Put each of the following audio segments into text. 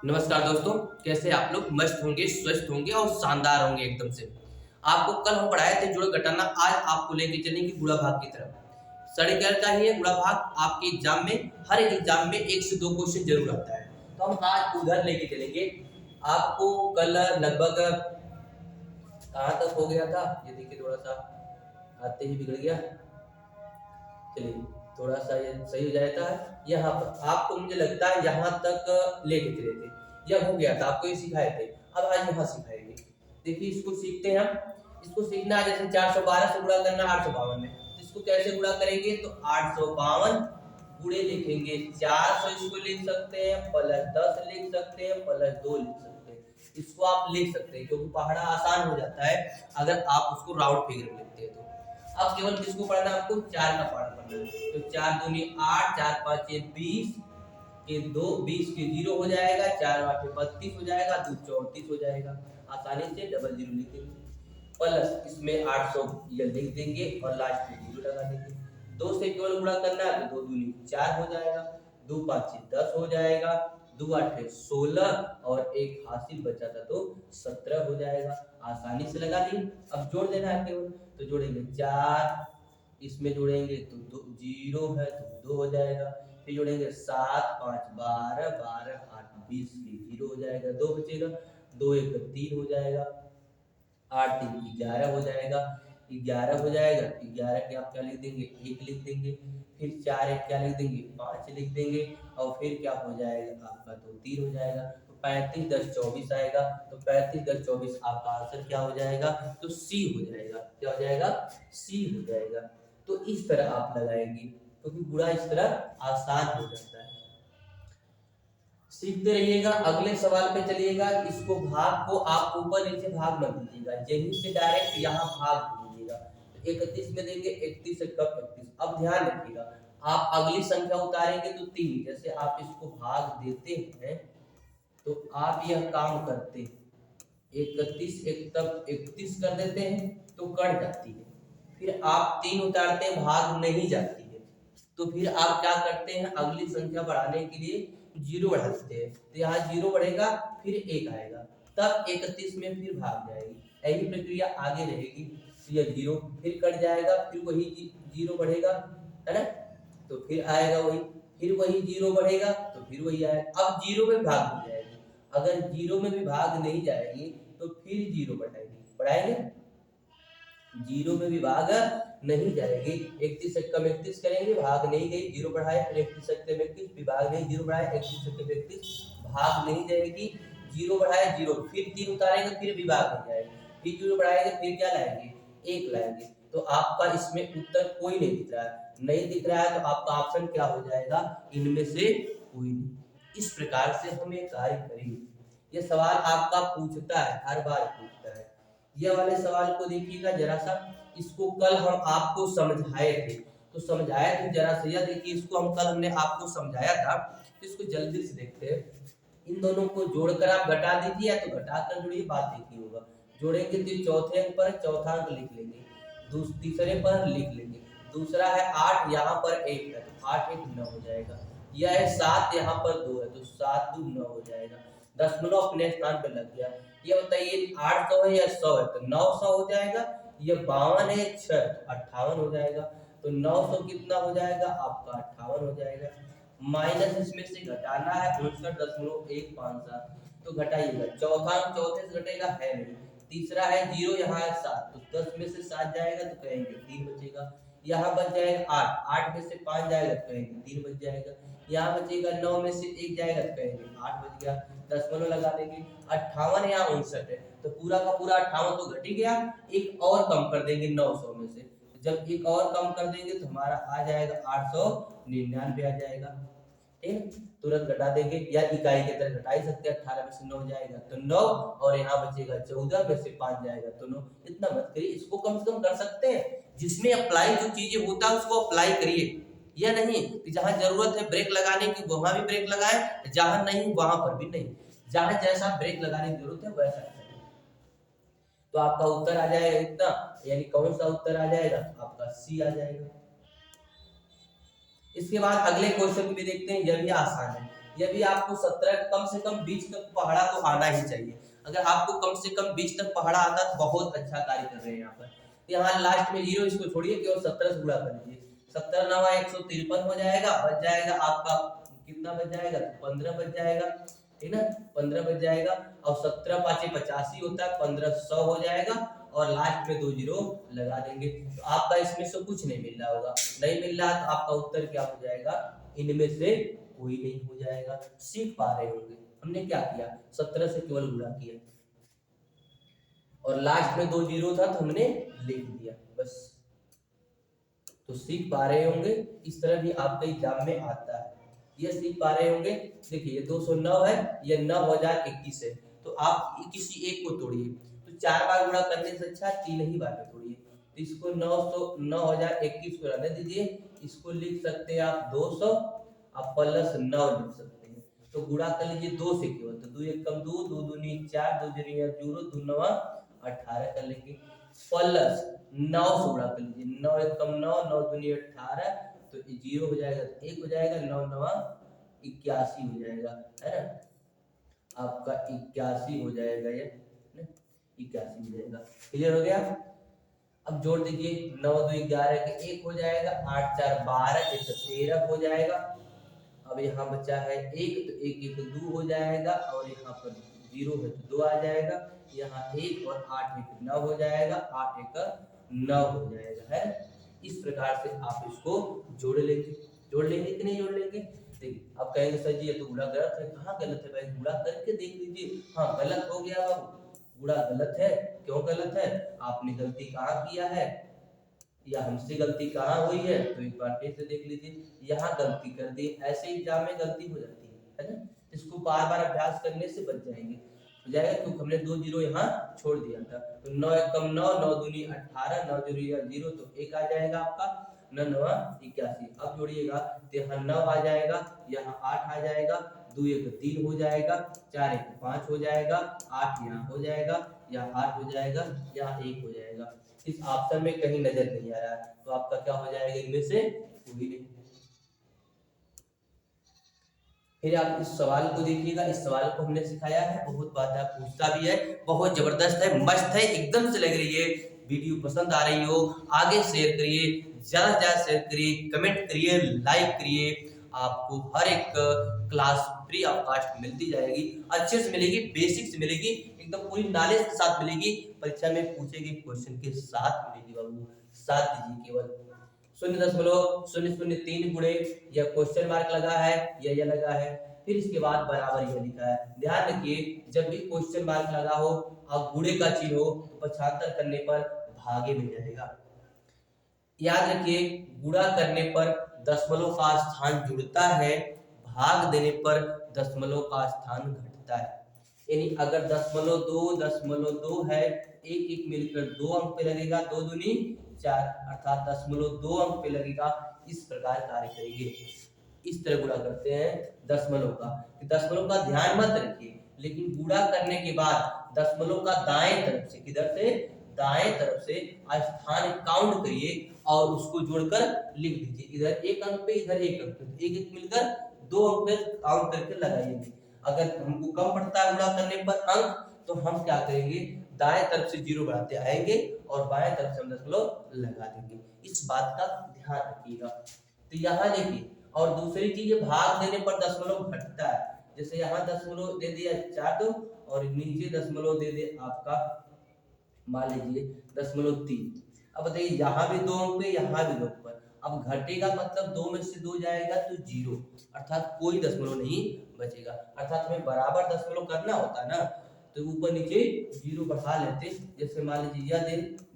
नमस्कार दोस्तों, कैसे आप लोग मस्त होंगे, स्वस्थ होंगे और शानदार होंगे एकदम से। आपको कल हम पढ़ाए थे जोड़ घटाना, आज आपको लेके चलेंगे गुणा भाग की तरफ। सड़ीकरण का ही है गुणा भाग, आपके एग्जाम में हर एक एग्जाम में 1 से 2 क्वेश्चन जरूर आता है। तो हम आज उधर लेके चलेंगे आपको। कल लगभग कहाँ तक हो गया था ये देखिए, थोड़ा सा आते ही बिगड़ गया। चलिए थोड़ा सा ये सही हो जाता है। यहाँ पर आपको मुझे लगता है यहाँ तक लेके चले थे, यह हो गया था, आपको ये सिखाए थे। अब आज यहाँ सिखाएंगे। देखिए इसको सीखते हैं हम। इसको सीखना है जैसे 412 से गुणा करना 852 में। इसको कैसे गुणा करेंगे तो 852 गुणे लिखेंगे 400, इसको लिख सकते हैं प्लस 10 लिख सकते हैं प्लस 2 लिख सकते हैं। इसको आप लिख सकते हैं क्योंकि पहाड़ा आसान हो जाता है अगर आप उसको राउंड फिगर में लिखते हैं तो। अब केवल किसको पढ़ना है आपको, 4 का पार्ट पढ़ना है। तो 4 दूनी 8, 4 5 20 के 2 20 के 0 हो जाएगा, 4 8 32 हो जाएगा, 2 34 हो जाएगा। आसानी से डबल 0 लिख देंगे प्लस इसमें 800 ये लिख देंगे और लास्ट में 0 लगा देंगे। 2 से केवल गुणा करना है तो 2 दूनी 4 हो जाएगा, 2 5 10 हो जाएगा, 2 8 16 और एक हासिल बचा था तो 17 हो जाएगा। आसानी से लगा दिए। अब जोड़ देना है केवल, तो जोड़ेंगे 4, इसमें जोड़ेंगे तो 0 है तो 2 हो जाएगा। फिर जोड़ेंगे 7 5 12 12 8 20 0 हो जाएगा, 2 बचेगा, 2 1 3 हो जाएगा, 8 3 11 हो जाएगा, 11 हो जाएगा। 11 के आप क्या लिख देंगे, 1 लिख देंगे। फिर 4 1 क्या लिख देंगे, 5 लिख देंगे और फिर क्या हो जाएगा आपका, तो 3 हो जाएगा। तो 35 10 24 आएगा। तो 35 10 24 आपका आंसर क्या हो जाएगा, तो सी हो जाएगा। क्या हो जाएगा, सी हो जाएगा। तो इस तरह आप लगाएंगे क्योंकि गुणा इस तरह आसान हो जाता है। सीखते रहिएगा। अगले सवाल पे चलिएगा। इसको भाग को आप ऊपर नीचे भाग मत दीजिएगा, यहीं से डायरेक्ट यहाँ भाग दीजिएगा। 31 में देंगे 31 से कब 31। अब ध्यान रखिएगा, आप अगली संख्या उतारेंगे तो 3, जैसे आप इसको भाग देते हैं तो आप यह काम करते हैं 31 एक तब 31 कर देते हैं तो कट जाती है। फिर आप 3 उतारते हैं, भाग नहीं जाती है, तो फिर आप क्या करते हैं, अगली संख्या बढ़ाने के लिए 0 बढ़ा देते हैं। तो यहाँ 0 बढ़ेगा फिर 1 आएगा, तब 31 में फिर भाग जाएगी। यही प्रक्रिया आगे रहेगी। तो यह 0 फिर कट जाएगा, फिर वही 0 बढ़ेगा, है ना। तो फिर आएगा वही, फिर वही 0 बढ़ेगा तो फिर वही आएगा। अब 0 में भाग नहीं जाएगी। अगर 0 में भी भाग नहीं जाएगी तो फिर 0 बढ़ाएंगे 0 में भी भाग नहीं जाएगी। 31 से कम 31 करेंगे, भाग नहीं गई, 0 बढ़ाए। फिर 31 से कम 31 भी भाग नहीं, 0 बढ़ाए। 31 से कम 31 भाग नहीं जाएगी, 0 बढ़ाए 0, फिर 3 उतारेंगे फिर भी भाग नहीं जाएगी, फिर 0 बढ़ाएंगे फिर क्या लाएंगे, 1 लाएंगे। तो आपका इसमें उत्तर कोई नहीं दिख रहा है। नहीं दिख रहा है तो आपका ऑप्शन क्या हो जाएगा, इनमें से कोई नहीं। इस प्रकार से हम ये कार्य करेंगे। ये सवाल आपका पूछता है, हर बार पूछता है। ये वाले सवाल को देखिएगा जरा सा। इसको कल हम आपको समझाए थे, तो समझाए थे जरा सा, यह देखिए इसको हम कल हमने आपको समझाया था। तो इसको जल्दी से देखते हैं। इन दोनों को जोड़कर आप घटा दीजिए या तो घटाकर जोड़िए, बात एक ही होगा। जोड़ेंगे तो चौथे अंक पर चौथा अंक लिख लेंगे, तीसरे पर लिख लेंगे। दूसरा है 8, यहाँ पर 1 है तो 8 1 9 हो जाएगा। यह है 7, यहाँ पर 2 है तो 7 2 9 हो जाएगा। दशमलव अपने स्थान पर लग गया। ये बताइए 800 है या 100 है, तो 900 हो जाएगा। ये 52 है 6 तो 58 हो जाएगा। तो 900 कितना हो जाएगा आपका, 58 हो जाएगा। माइनस इसमें से घटाना है 59.157, तो घटाइएगा। चौथा अंक चौथे से घटेगा है नहीं। तीसरा है 0, यहाँ है 7, तो 10 में से 7 जाएगा तो कहेंगे 3 बचेगा। यहाँ बच जाएगा 8, 8 में से 5 जाएगा तो कहेंगे 3 बच जाएगा। यहाँ बचेगा 9 में से 1 जाएगा तो कहेंगे 8 बच गया। दशमलव लगा देंगे। 58 या 59 है तो पूरा का पूरा 58 तो घट ही गया। एक और कम कर देंगे 900 में से। जब एक और कम कर देंगे तो हमारा आ जाएगा 899 आ जाएगा। ठीक, तुरंत घटा देंगे या इकाई के तरह घटा ही सकते हैं। 18 में से 9 जाएगा तो 9 और यहाँ बचेगा 14 में से 5 जाएगा तो 9। इतना मत करिए, इसको कम से कम कर सकते हैं। जिसमें अप्लाई जो चीजें होता है उसको अप्लाई करिए। यह नहीं कि जहां जरूरत है ब्रेक लगाने की वहां भी ब्रेक लगाए, जहां नहीं वहां पर भी नहीं। जहां जैसा ब्रेक लगाने की जरूरत है वैसा करें। तो आपका उत्तर आ जाएगा इतना, यानी कौन सा उत्तर आ जाएगा आपका, सी आ जाएगा। इसके बाद अगले क्वेश्चन भी देखते हैं, यह भी आसान है। ये भी आपको 17 कम से कम 20 तक पहाड़ा तो आना ही चाहिए। अगर आपको कम से कम 20 तक पहाड़ा आता तो बहुत अच्छा कार्य कर रहे हैं यहाँ पर। यहाँ लास्ट में जीरो इसको छोड़िए केवल 17 से गुणा कर लीजिए, 17 9 153 हो जाएगा, बच जाएगा आपका कितना बच जाएगा, तो 15 बच जाएगा, ठीक ना, 15 बच जाएगा। और 17 5 85 होता है, 1500 हो जाएगा और लास्ट में 2 जीरो लगा देंगे। तो आपका इसमें से कुछ नहीं मिल रहा होगा, नहीं मिल रहा तो आपका उत्तर क्या हो जाएगा, इनमें से कोई नहीं हो जाएगा। सीख पा रहे होंगे हमने क्या किया, 17 से केवल गुणा किया और लास्ट में 2 जीरो था तो हमने लिख दिया बस। तो सीख पा रहे होंगे, इस तरह भी आपके एग्जाम में आता है, ये सीख पा रहे होंगे। देखिए 209 है, ये 9021 है, तो आप किसी एक को तोड़िए, तो 4 बार गुणा करने से अच्छा 3 ही बार में तोड़िए। तो इसको 9021 को रहने दीजिए, इसको लिख सकते हैं आप 200, आप प्लस 9 लिख सकते हैं। तो गुणा कर लीजिए 2 से केवल, तो 2 1 कम 2, 2 दूनी 4, 2 जीरो 0, 2 9 18 कर लेंगे, प्लस 9 से गुणा कर लीजिए, 9 1 कम 9, 9 दूनी 18, तो जीरो हो जाएगा, 1 हो जाएगा, 9 9 81 हो जाएगा, है ना, आपका 81 हो जाएगा, ये 81 हो जाएगा। क्लियर हो गया। अब जोड़ दीजिए, 9 2 11 के 1 हो जाएगा, 8 4 12, 1 13 हो जाएगा। अब यहाँ बचा है 1, तो 1 1 2 हो जाएगा और यहाँ पर 0 है तो 2 आ जाएगा, यहाँ 1 और 8 1 9 हो जाएगा, 8 1 9 हो जाएगा, है। इस प्रकार से आप इसको जोड़ लेंगे, जोड़ लेंगे कि नहीं जोड़ लेंगे। देखिए आप कहेंगे सर जी ये तो गुणा गलत है, कहाँ गलत है भाई, गुणा करके देख लीजिए, हाँ गलत हो गया बाबू, गुणा गलत है। क्यों गलत है, आपने गलती कहाँ किया है या हमसे गलती कहाँ हुई है, तो एक बार फिर से देख लीजिए, यहाँ गलती कर दी, ऐसे एग्जाम में गलती हो जाती है ना, इसको बार बार अभ्यास करने से बच जाएंगे, हो जाएगा, क्योंकि हमने 2 जीरो यहाँ छोड़ दिया था। तो 9 1 कम 9, 9 दूनी 18, 9 जीरो 0, तो 1 आ जाएगा आपका, 9 9 81। अब जोड़िएगा तो यहाँ 9 आ जाएगा, यहाँ 8 आ जाएगा, 2 1 3 हो जाएगा, 4 1 5 हो जाएगा, 8 यहाँ हो जाएगा, यहाँ 8 हो जाएगा, यहाँ 1 हो जाएगा। इस ऑप्शन में कहीं नजर नहीं आ रहा है, तो आपका क्या हो जाएगा, इनमें से कोई नहीं। फिर आप इस सवाल को देखिएगा, इस सवाल को हमने सिखाया है, बहुत बात है, पूछता भी है, बहुत जबरदस्त है, मस्त है, एकदम से लग रही है। वीडियो पसंद आ रही हो आगे शेयर करिए, ज्यादा से ज्यादा शेयर करिए, कमेंट करिए, लाइक करिए। आपको हर एक क्लास फ्री ऑफ कॉस्ट मिलती जाएगी, अच्छे से मिलेगी, बेसिक से मिलेगी, एकदम पूरी नॉलेज के साथ मिलेगी, परीक्षा में पूछे गए क्वेश्चन के साथ मिलेगी बाबू, साथ दीजिए केवल 0.003 गुणे, या क्वेश्चन मार्क लगा है या ये लगा है, फिर इसके बाद बराबर यह लिखा है। ध्यान रखिए जब भी क्वेश्चन मार्क लगा हो और गुणे का चिन्ह हो तो पक्षांतर करने पर भागे में जाएगा। याद रखिए गुणा करने पर दशमलव का स्थान जुड़ता है, भाग देने पर दशमलव का स्थान घटता है। यानी अगर 0.2 है, एक एक मिलकर 2 अंक पे लगेगा, 2 दूनी 4, अर्थात 0.2 अंक पे लगेगा। इस प्रकार कार्य करेंगे, इस तरह गुणा करते हैं दशमलव का। दशमलव का ध्यान मत रखिए, लेकिन गुणा करने के बाद दशमलव का दाएं तरफ से, किधर से, दाएं तरफ से स्थान काउंट करिए और उसको जोड़कर लिख दीजिए, इधर एक अंक पे इधर एक अंक पे, एक एक मिलकर 2 अंक पे काउंट करके लगाइए। अगर हमको कम पड़ता है गुणा करने पर अंक, तो हम क्या करेंगे, दाएं तरफ से 0 बढ़ाते आएंगे और बाएं तरफ से हम दशमलव लगा देंगे। इस बात का ध्यान रखिएगा। तो यहाँ देखिए, और दूसरी चीज भाग देने पर दशमलव घटता है, जैसे यहाँ दशमलव दे दिया 4 और नीचे दशमलव दे दे आपका मान लीजिए 0.3। अब बताइए यहाँ भी 2 अंक पे, यहाँ भी 2 अंक पर, अब घटेगा मतलब 2 में से 2 जाएगा तो 0, अर्थात कोई दशमलव नहीं बचेगा। अर्थात हमें बराबर दशमलव करना होता है ना, तो ऊपर नीचे 0 बढ़ा लेते, जैसे मान लीजिए यह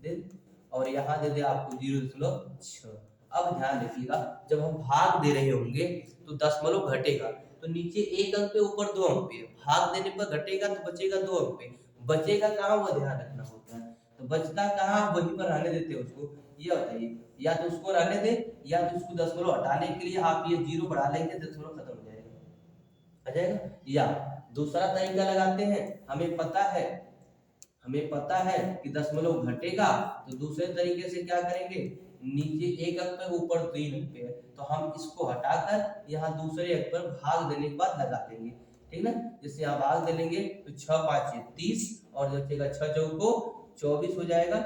दे और यहाँ दे दे आपको 0.6। अब ध्यान रखिएगा जब हम भाग दे रहे होंगे तो दशमलव घटेगा, तो नीचे 1 अंक पे ऊपर 2 अंक पे, भाग देने पर घटेगा तो बचेगा 2 अंक पे, बचेगा कहाँ वो ध्यान रखना होता है। तो बचता कहाँ, वहीं पर रहने देते उसको, ये बताइए, या तो उसको रहने दे या तो उसको दशमलव हटाने के लिए आप ये 0 बढ़ा लेंगे, दशमलव खत्म हो जाएगा, आ जाएगा। या दूसरा तरीका लगाते हैं, हमें पता है कि दशमलव घटेगा, तो दूसरे तरीके से क्या करेंगे, नीचे एक अंक पे ऊपर 3 अंक पे है, तो हम इसको हटाकर यहाँ दूसरे अंक पर भाग देने के बाद लगा देंगे, ठीक ना। जैसे यहाँ भाग दे लेंगे तो 6 5 30 और जो बचेगा 6 चौको 24 हो जाएगा।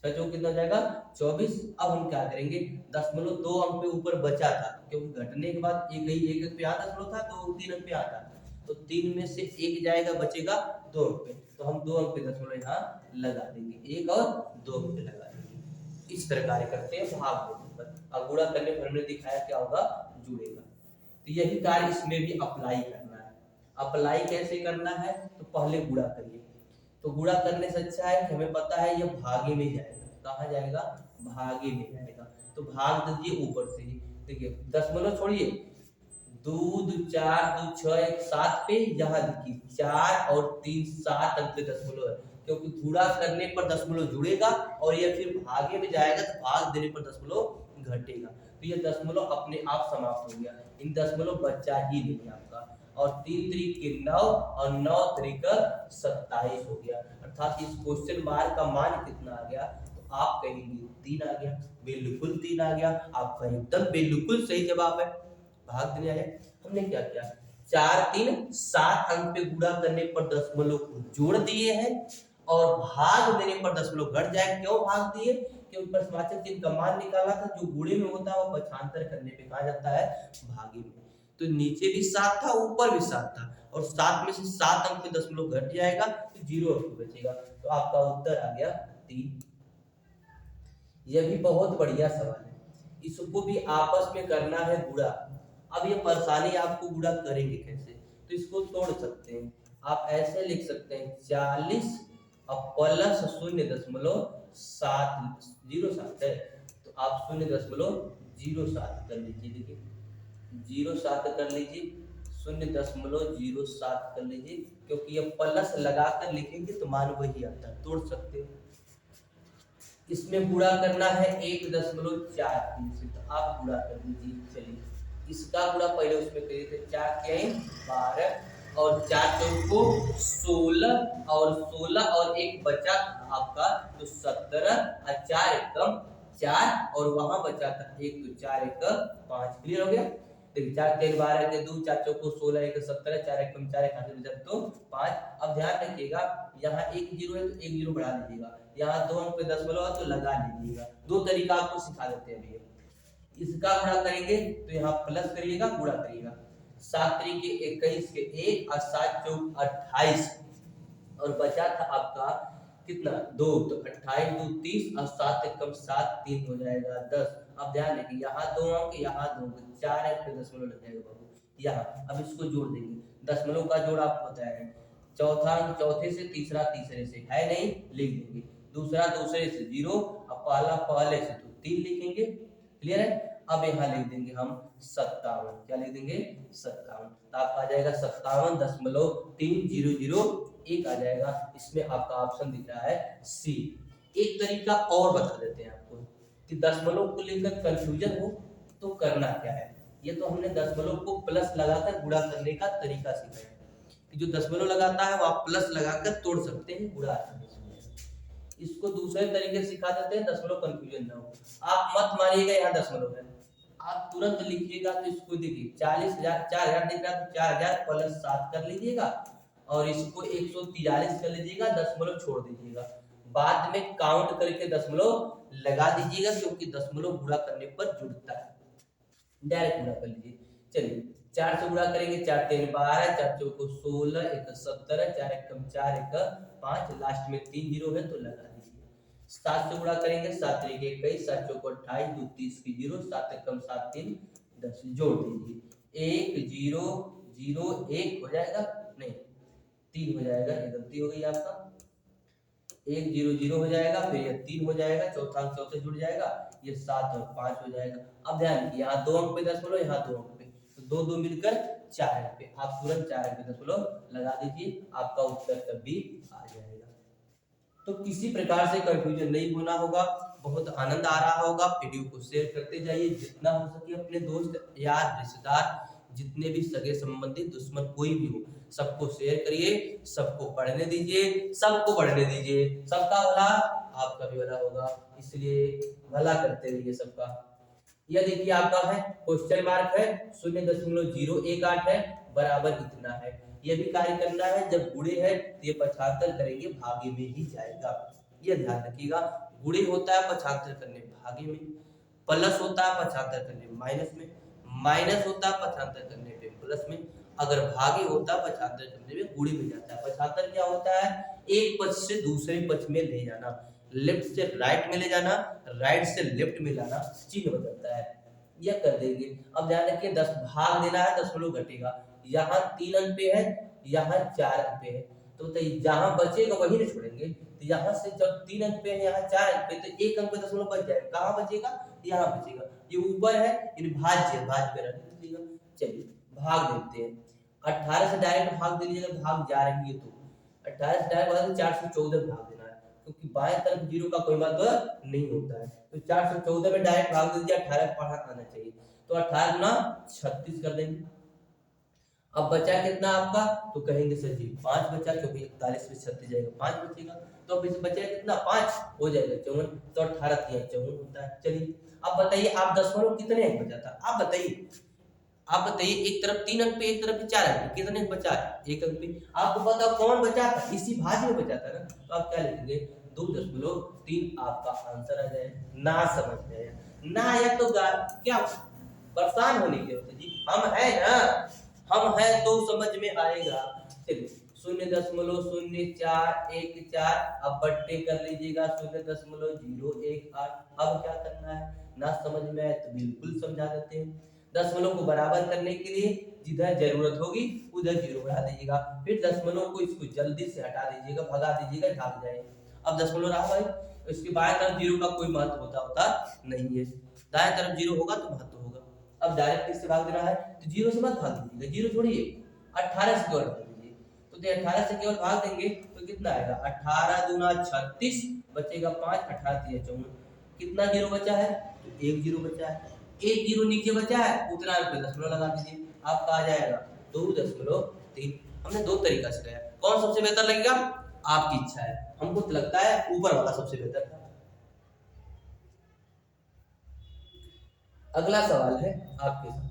6 चौको कितना हो जाएगा 24। अब हम क्या करेंगे, दशमलव 2 अंक पे ऊपर बचा था, क्योंकि घटने के बाद एक अंक पे यहाँ दशमलव था तो 3 अंक पे आता, तो 3 में से 1 जाएगा, बचेगा 2 अंक पे, तो हम 2 अंक पे दशमलव यहाँ लगा देंगे, 1 और 2 अंक पे लगा देंगे। इस तरह कार्य करते हैं भाग देने पर। अब गुणा करने पर हमने दिखाया क्या होगा, जुड़ेगा। तो यही कार्य इसमें भी अप्लाई करना है। अप्लाई कैसे करना है, तो पहले गुणा करिए। तो गुणा करने से अच्छा है कि हमें पता है ये भागे में जाएगा, कहाँ जाएगा, भागे में जाएगा, तो भाग दीजिए ऊपर से ही। देखिए दशमलव छोड़िए, 2 2 4 2 6 1 7 पे यहाँ देखिए 4 और 3 7 अंक पे दशमलव है, क्योंकि गुणा करने पर दशमलव जुड़ेगा और ये फिर भागे में जाएगा, तो भाग देने पर दशमलव घटेगा, तो ये दशमलव अपने आप समाप्त हो गया। इन दशमलव बच्चा ही नहीं आपका, और 3 3 के 9 और 9 3 का 27 हो गया। अर्थात इस क्वेश्चन मार्क का मान कितना आ गया, तो आप कहेंगे 3 आ गया, बिल्कुल 3 आ गया, आपका एकदम बिल्कुल सही जवाब है, भाग देने आया। हमने क्या किया, 4 3 7 अंक पे गुणा करने पर दशमलव को जोड़ दिए हैं, और भाग देने पर दशमलव घट जाए। क्यों भाग दिए, क्योंकि प्रश्नवाचक चिन्ह का मान निकाला था, जो गुणे में होता है वो पक्षांतर करने पे कहा जाता है भागे में। तो नीचे भी 7 था, ऊपर भी 7 था, और 7 में से 7 अंक पे दशमलव घट जाएगा तो 0 अंक बचेगा, तो आपका उत्तर आ गया 3। यह भी बहुत बढ़िया सवाल है, इसको भी आपस में करना है गुणा। अब ये परेशानी आपको गुणा करेंगे कैसे, तो इसको तोड़ सकते हैं, आप ऐसे लिख सकते हैं 40 और प्लस 0.07 है, तो आप 0.07 कर लीजिए। देखिए 0.7 कर लीजिए, 0.07 कर लीजिए, क्योंकि ये प्लस लगाकर लिखेंगे तो मान वही आता है, तोड़ सकते हो। इसमें गुणा करना है 1.43 से, तो आप गुणा कर लीजिए। चलिए इसका गुणा पहले उसमें करिए, तो 4 के 12 और 4 चौको 16 और 16 और एक बचा आपका तो 17 और 4 एकम 4 और वहां बचा था 1, तो 4 1 5। क्लियर हो गया। देखिए 4 3 12 के 2, 4 चौको 16 1 17, 4 एकम 4 1 बचा तो 5। अब ध्यान रखिएगा यहाँ एक जीरो है तो एक जीरो बढ़ा लीजिएगा, यहाँ 2 अंक पे दशमलव है तो लगा लीजिएगा। दो तरीका आपको सिखा देते हैं अभी। इसका गुणा करेंगे तो यहाँ प्लस करिएगा, गुणा करिएगा। 7 3 के 21 के 1 और 7 चौक 28 और बचा था आपका कितना 2, तो 28 2 30 और 7 एकम 7 3 हो जाएगा 10। अब ध्यान रखिए यहाँ 2 अंक यहाँ 2 अंक, 4 अंक पे दशमलव लग जाएगा बाबू यहाँ। अब इसको जोड़ देंगे, दशमलव का जोड़ आपको पता है, चौथा अंक चौथे से, तीसरा तीसरे से, है नहीं लिख देंगे, दूसरा दूसरे से 0 और पहला पहले से, तो 3 लिखेंगे। क्लियर है। अब यहाँ लिख देंगे हम 57, क्या लिख देंगे 57, तो आपका आ जाएगा 57.300 आ जाएगा। इसमें आपका ऑप्शन दिख रहा है सी। एक तरीका और बता देते हैं आपको कि दशमलव को लेकर कंफ्यूजन हो तो करना क्या है। ये तो हमने दशमलव को प्लस लगाकर गुणा करने का तरीका सीखा है, कि जो दशमलव लगाता है वो आप प्लस लगाकर तोड़ सकते हैं गुणा। इसको दूसरे तरीके से सिखा देते हैं, दशमलव कंफ्यूजन ना हो। आप मत मानिएगा यहाँ दशमलव है, आप तुरंत लिखिएगा। तो इसको देखिए 40,000 4000 दिख रहा है तो 4000 प्लस 7 कर लीजिएगा और इसको 143 कर लीजिएगा, दशमलव छोड़ दीजिएगा। बाद में काउंट करके दशमलव लगा दीजिएगा, क्योंकि दशमलव गुणा करने पर जुड़ता है। डायरेक्ट गुणा कर लीजिए। चलिए 4 से गुणा करेंगे, 4 3 12, 4 चौको 16, 1 17, 4 एकम 4 1 5, लास्ट में 3 जीरो है तो लगा दीजिए। 7 से गुणा करेंगे, 7 3 21, 7 चौको 28, 2 30 की 0, 7 एकम 7 3 10, जोड़ दीजिए। 1 0 0 1 हो जाएगा, नहीं 3 हो जाएगा, ये गलती हो गई आपका। 1 0 0 हो जाएगा, फिर ये 3 हो जाएगा, चौथा अंक चौथे जुड़ जाएगा, ये 7 और 5 हो जाएगा। अब ध्यान रखिए यहाँ 2 अंक पे दशमलव, यहाँ 2 अंक पे, तो 2 2 मिलकर 4 अंक पे, आप तुरंत 4 अंक पे दशमलव लगा दीजिए, आपका उत्तर तभी आ जाएगा। तो किसी प्रकार से कंफ्यूजन नहीं होना होगा। बहुत आनंद आ रहा होगा, वीडियो को शेयर करते जाइए जितना हो सके अपने दोस्त यार रिश्तेदार, जितने भी सगे संबंधी दुश्मन कोई भी हो, सबको शेयर करिए, सबको पढ़ने दीजिए, सबको पढ़ने दीजिए। सबका भला आपका भी भला होगा, इसलिए भला करते रहिए सबका। यह देखिए आपका है क्वेश्चन मार्क है 0.018 है बराबर इतना है। ये भी कार्य करना है, जब गुणे है तो ये 75 करेंगे भागे में ही जाएगा। ये ध्यान रखिएगा, गुणे होता है 75 करने भागे में, प्लस होता है 75 करने माइनस में, माइनस होता है 75 करने पे प्लस में, अगर भागे होता है 75 करने में गुणे में जाता है। 75 क्या होता है, एक पक्ष से दूसरे पक्ष में ले जाना, लेफ्ट से राइट में ले जाना, राइट से लेफ्ट में लाना, चिन्ह बदलता है। यह कर देंगे। अब ध्यान रखिए 10 भाग देना है, दशमलव घटेगा, यहाँ 3 अंक पे है, यहाँ 4 अंक पे है, तो जहां बचेगा वही नहीं छोड़ेंगे। तो यहाँ से जब 3 अंक पे है, यहाँ 4 अंक पे, तो 1 अंक पे दशमलव बच जाएगा, कहाँ बचेगा, यहाँ बचेगा। ये ऊपर है, इन भाज्य है, भाज्य पे रख दीजिएगा। चलिए भाग देते हैं। 18 से डायरेक्ट भाग दे लीजिएगा, भाग जा रही है तो 18 से डायरेक्ट भाग 414 भाग देना है, क्योंकि बाएं तरफ जीरो का कोई मतलब नहीं होता है। तो 414 में डायरेक्ट भाग दीजिए, 18 पढ़ा आना चाहिए, तो 18 गुना 36 कर देंगे। अब बचा कितना आपका, तो कहेंगे सर जी 5 बचा, क्योंकि 41 में 36 जाएगा 5 बचेगा, तो अब इसमें बचा कितना 5 हो जाएगा 54, तो 18 3 54 होता है। चलिए अब बताइए आप दशमलव कितने अंक बचा था, आप बताइए, आप बताइए। एक तरफ 3 अंक पे, एक तरफ 4 अंक पे, कितने बचा है, 1 अंक पे। आपको पता कौन बचा था, इसी भाज्य में बचा था ना, तो आप क्या लिखेंगे 2.3 आपका आंसर आ जाएगा। ना समझ में आया ना आया तो क्या परेशान होने की जरूरत है जी, हम है ना, हम है तो समझ में आएगा। चलिए 0.0414, अब बट्टे कर लीजिएगा 0.018। अब क्या करना है, ना समझ में आए तो बिल्कुल समझा देते हैं। दशमलव को बराबर करने के लिए जिधर जरूरत होगी उधर जीरो बढ़ा दीजिएगा, फिर दशमलव को इसको जल्दी से हटा दीजिएगा, भगा दीजिएगा, भाग जाए। अब दशमलव रहा भाई, इसके बाएं तरफ जीरो का कोई महत्व होता नहीं है, दाएं तरफ जीरो होगा तो महत्व होगा। अब डायरेक्ट किससे भाग देना है, तो जीरो से मत भाग दीजिएगा, जीरो छोड़िए, 18 से केवल भाग दीजिए। तो 18 से केवल भाग देंगे तो कितना आएगा, 18 दूना 36, बचेगा 5, 18 3 54, कितना जीरो बचा है, तो 1 जीरो बचा है, 1 जीरो नीचे बचा है, उतना पे दशमलव लगा दीजिए, आपका आ जाएगा 2.3। हमने दो तरीका से किया, कौन सबसे बेहतर लगेगा आपकी इच्छा है, हमको तो लगता है ऊपर वाला सबसे बेहतर था। अगला सवाल है आपके साथ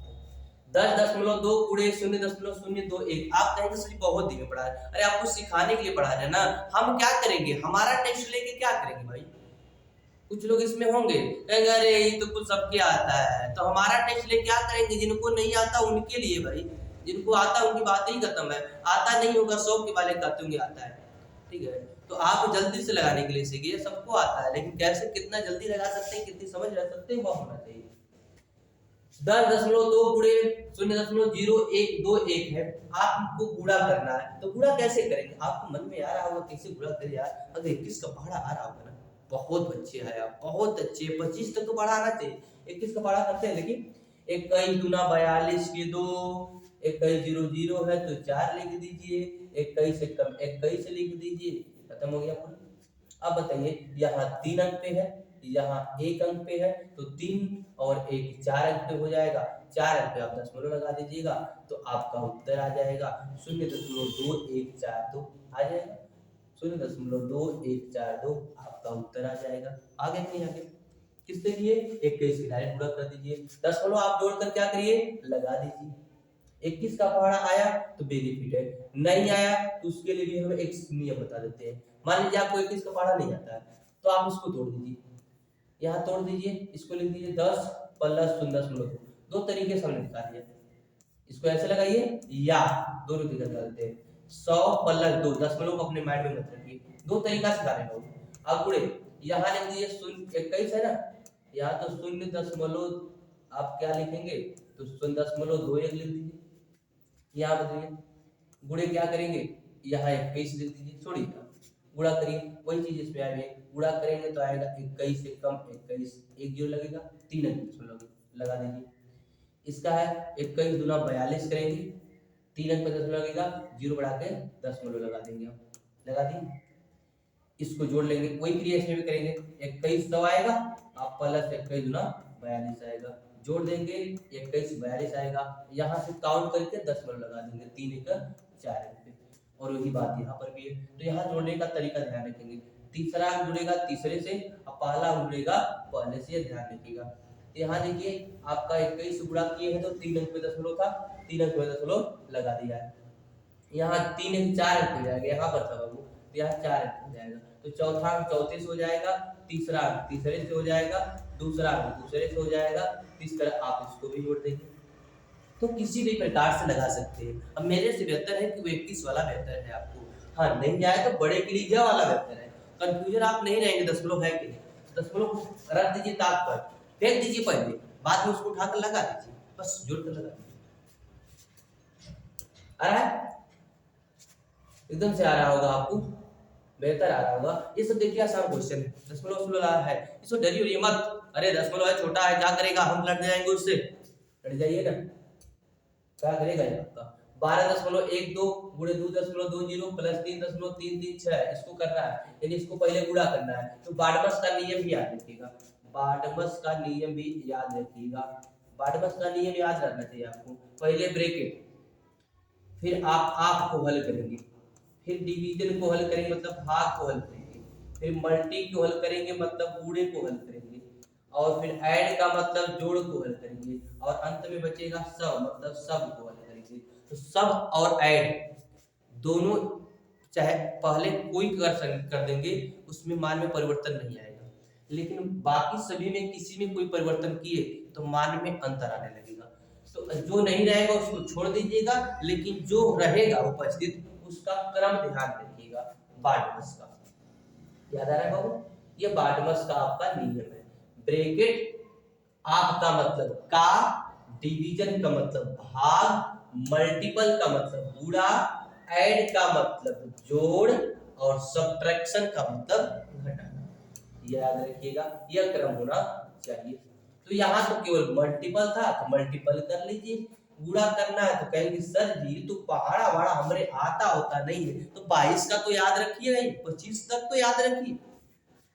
10.2 गुणे 0.021। आप कहेंगे सर बहुत दिन में पढ़ा है, अरे आपको सिखाने के लिए पढ़ा है ना, हम क्या करेंगे, हमारा टेस्ट लेके क्या करेंगे भाई। कुछ लोग इसमें होंगे कहेंगे अरे ये तो कुछ सबके आता है, तो हमारा टेस्ट ले क्या करेंगे, जिनको नहीं आता उनके लिए भाई, जिनको आता उनकी बात ही खत्म है, आता नहीं होगा 100 के वाले कहते होंगे आता है, ठीक है। तो आप जल्दी से लगाने के लिए सीखिए, सबको आता है, लेकिन कैसे कितना जल्दी लगा सकते हैं, कितनी समझ रख सकते हैं, वो होना चाहिए। 10.2 गुणे 0.0121 है, आपको गुणा करना है, तो गुणा कैसे करेंगे, आपको मन में आ रहा होगा कैसे गुणा करें यार, अगर 21 का पहाड़ा आ रहा होगा ना, बहुत बच्चे हैं आप, बहुत अच्छे, 25 तक तो पढ़ा आना चाहिए, 21 का पढ़ा करते हैं, लेकिन 21 दूना 42 के 2, 21 0 0 है तो 4 लिख दीजिए, 21 से कम 21 लिख दीजिए, खत्म हो गया पूरा। अब बताइए यहाँ 3 अंक पे है, यहाँ 1 अंक पे है, तो 3 और 1 4 अंक पे हो जाएगा, 4 अंक पे आप दशमलव लगा दीजिएगा, तो आपका उत्तर आ जाएगा 0.2142 आ जाएगा, 0.2142 आपका उत्तर आ जाएगा। आगे नहीं आगे किससे लिए 21 की डायरेक्ट गुणा कर दीजिए, दशमलव आप जोड़कर क्या करिए लगा दीजिए। 21 का पहाड़ा आया तो बेनिफिट है, नहीं आया तो उसके लिए भी हम एक नियम बता देते हैं। मान लीजिए आपको 21 का पहाड़ा नहीं आता है, तो आप इसको तोड़ दीजिए, यहाँ तोड़ दीजिए, इसको लिख दीजिए 10 प्लस 0.2, दो तरीके से हमने निकाल दिया, इसको ऐसे लगाइए या दोनों तरीके से डालते हैं, 100 प्लस 2, दशमलव को अपने माइंड में मत रखिए, दो तरीका से डालेगा वो। अब गुणे यहाँ लिख दीजिए 21 है ना, यहाँ तो 0. आप क्या लिखेंगे, तो 0.21 लिख दीजिए, यहाँ बताइए गुणे क्या करेंगे, यहाँ 21 लिख दीजिए, छोड़िए गुणा करिए, वही चीज इसमें आएगी, गुणा करेंगे तो आएगा 21 से कम 21, 1 जीरो लगेगा, 3 अंक लगा दीजिए। इसका है 21 दूना 42 करेंगे, 3 अंक पे दशमलव लगेगा, जीरो बढ़ा के दशमलव लगा देंगे, आप लगा दिए, इसको जोड़ लेंगे, वही क्रिया इसमें भी करेंगे, 21 सौ आएगा, आप प्लस 21 दूना 42 आएगा, जोड़ देंगे 21 42 आएगा, यहाँ से काउंट करके दशमलव लगा देंगे, 3 1 4 पे, और वही बात यहाँ पर भी है। तो यहाँ जोड़ने का तरीका ध्यान रखेंगे, तीसरा अंक जुड़ेगा तीसरे से और पहला अंक जुड़ेगा पहले से, ध्यान रखिएगा। यहाँ देखिए आपका 21 गुणा किए हैं तो 3 अंक पे दशमलव था, 3 अंक पे दशमलव लगा दिया है। यहाँ 3 अंक 4 अंक हो जाएगा, यहाँ पर था बाबू, तो यहाँ 4 अंक हो जाएगा। तो चौथा अंक चौथे से हो जाएगा, तीसरा अंक तीसरे से हो जाएगा, दूसरा अंक दूसरे से हो जाएगा, इस तरह आप इसको भी जोड़ देंगे। तो किसी भी प्रकार से लगा सकते हैं। अब मेरे से बेहतर है कि वो 21 वाला बेहतर है आपको। हाँ नहीं आए तो बड़े के लिए यह वाला बेहतर है। कंफ्यूजन आप नहीं रहेंगे दशमलव है कि नहीं, दशमलव रख दीजिए ताक पर, फेंक दीजिए पहले, बाद में उसको उठाकर लगा दीजिए, बस जोड़ कर लगा दीजिए। आ रहा है, एकदम से आ रहा होगा आपको, बेहतर आ रहा होगा। ये सब देखिए आसान क्वेश्चन है, दशमलव है, इसको डरिए मत, अरे दशमलव है छोटा है क्या करेगा, हम लड़ जाएंगे उससे, लड़ जाइए ना, क्या करेगा ये आपका 12.12 गुणे 2.20 प्लस 3.336, इसको करना है, यानी इसको पहले गुणा करना है। तो बाडमस का नियम भी याद रखिएगा, बाडमस का नियम भी याद रखिएगा, बाडमस का नियम याद रखना चाहिए आपको। पहले ब्रैकेट, फिर आप को हल करेंगे, फिर डिवीजन को हल करेंगे मतलब भाग को हल करेंगे, फिर मल्टी को हल करेंगे मतलब गुणे को हल करेंगे, और फिर ऐड का मतलब जोड़ को हल करेंगे, और अंत में बचेगा सब मतलब सब को हल करेंगे। तो सब और ऐड दोनों चाहे पहले कोई कर देंगे, उसमें मान में परिवर्तन नहीं आएगा, लेकिन बाकी सभी में किसी में कोई परिवर्तन किए तो मान में अंतर आने लगेगा। तो जो नहीं रहेगा उसको छोड़ दीजिएगा, लेकिन जो रहेगा उपस्थित उसका क्रम ध्यान रखिएगा। बाडमस का याद आ रहा है बाबू, ये बाडमस का आपका नियम है। ब्रैकेट आप का मतलब का, डिवीजन का मतलब भाग, मल्टीपल का मतलब गुणा, ऐड का मतलब जोड़, और सब्ट्रैक्शन का मतलब घटाना, याद रखिएगा, यह क्रम होना चाहिए। तो यहाँ तो केवल मल्टीपल था तो मल्टीपल कर लीजिए, गुणा करना है तो कहेंगे सर जी तो पहाड़ा वाड़ा हमरे आता होता नहीं है, तो 22 का तो याद रखिए, नहीं 25 तक तो याद रखिए,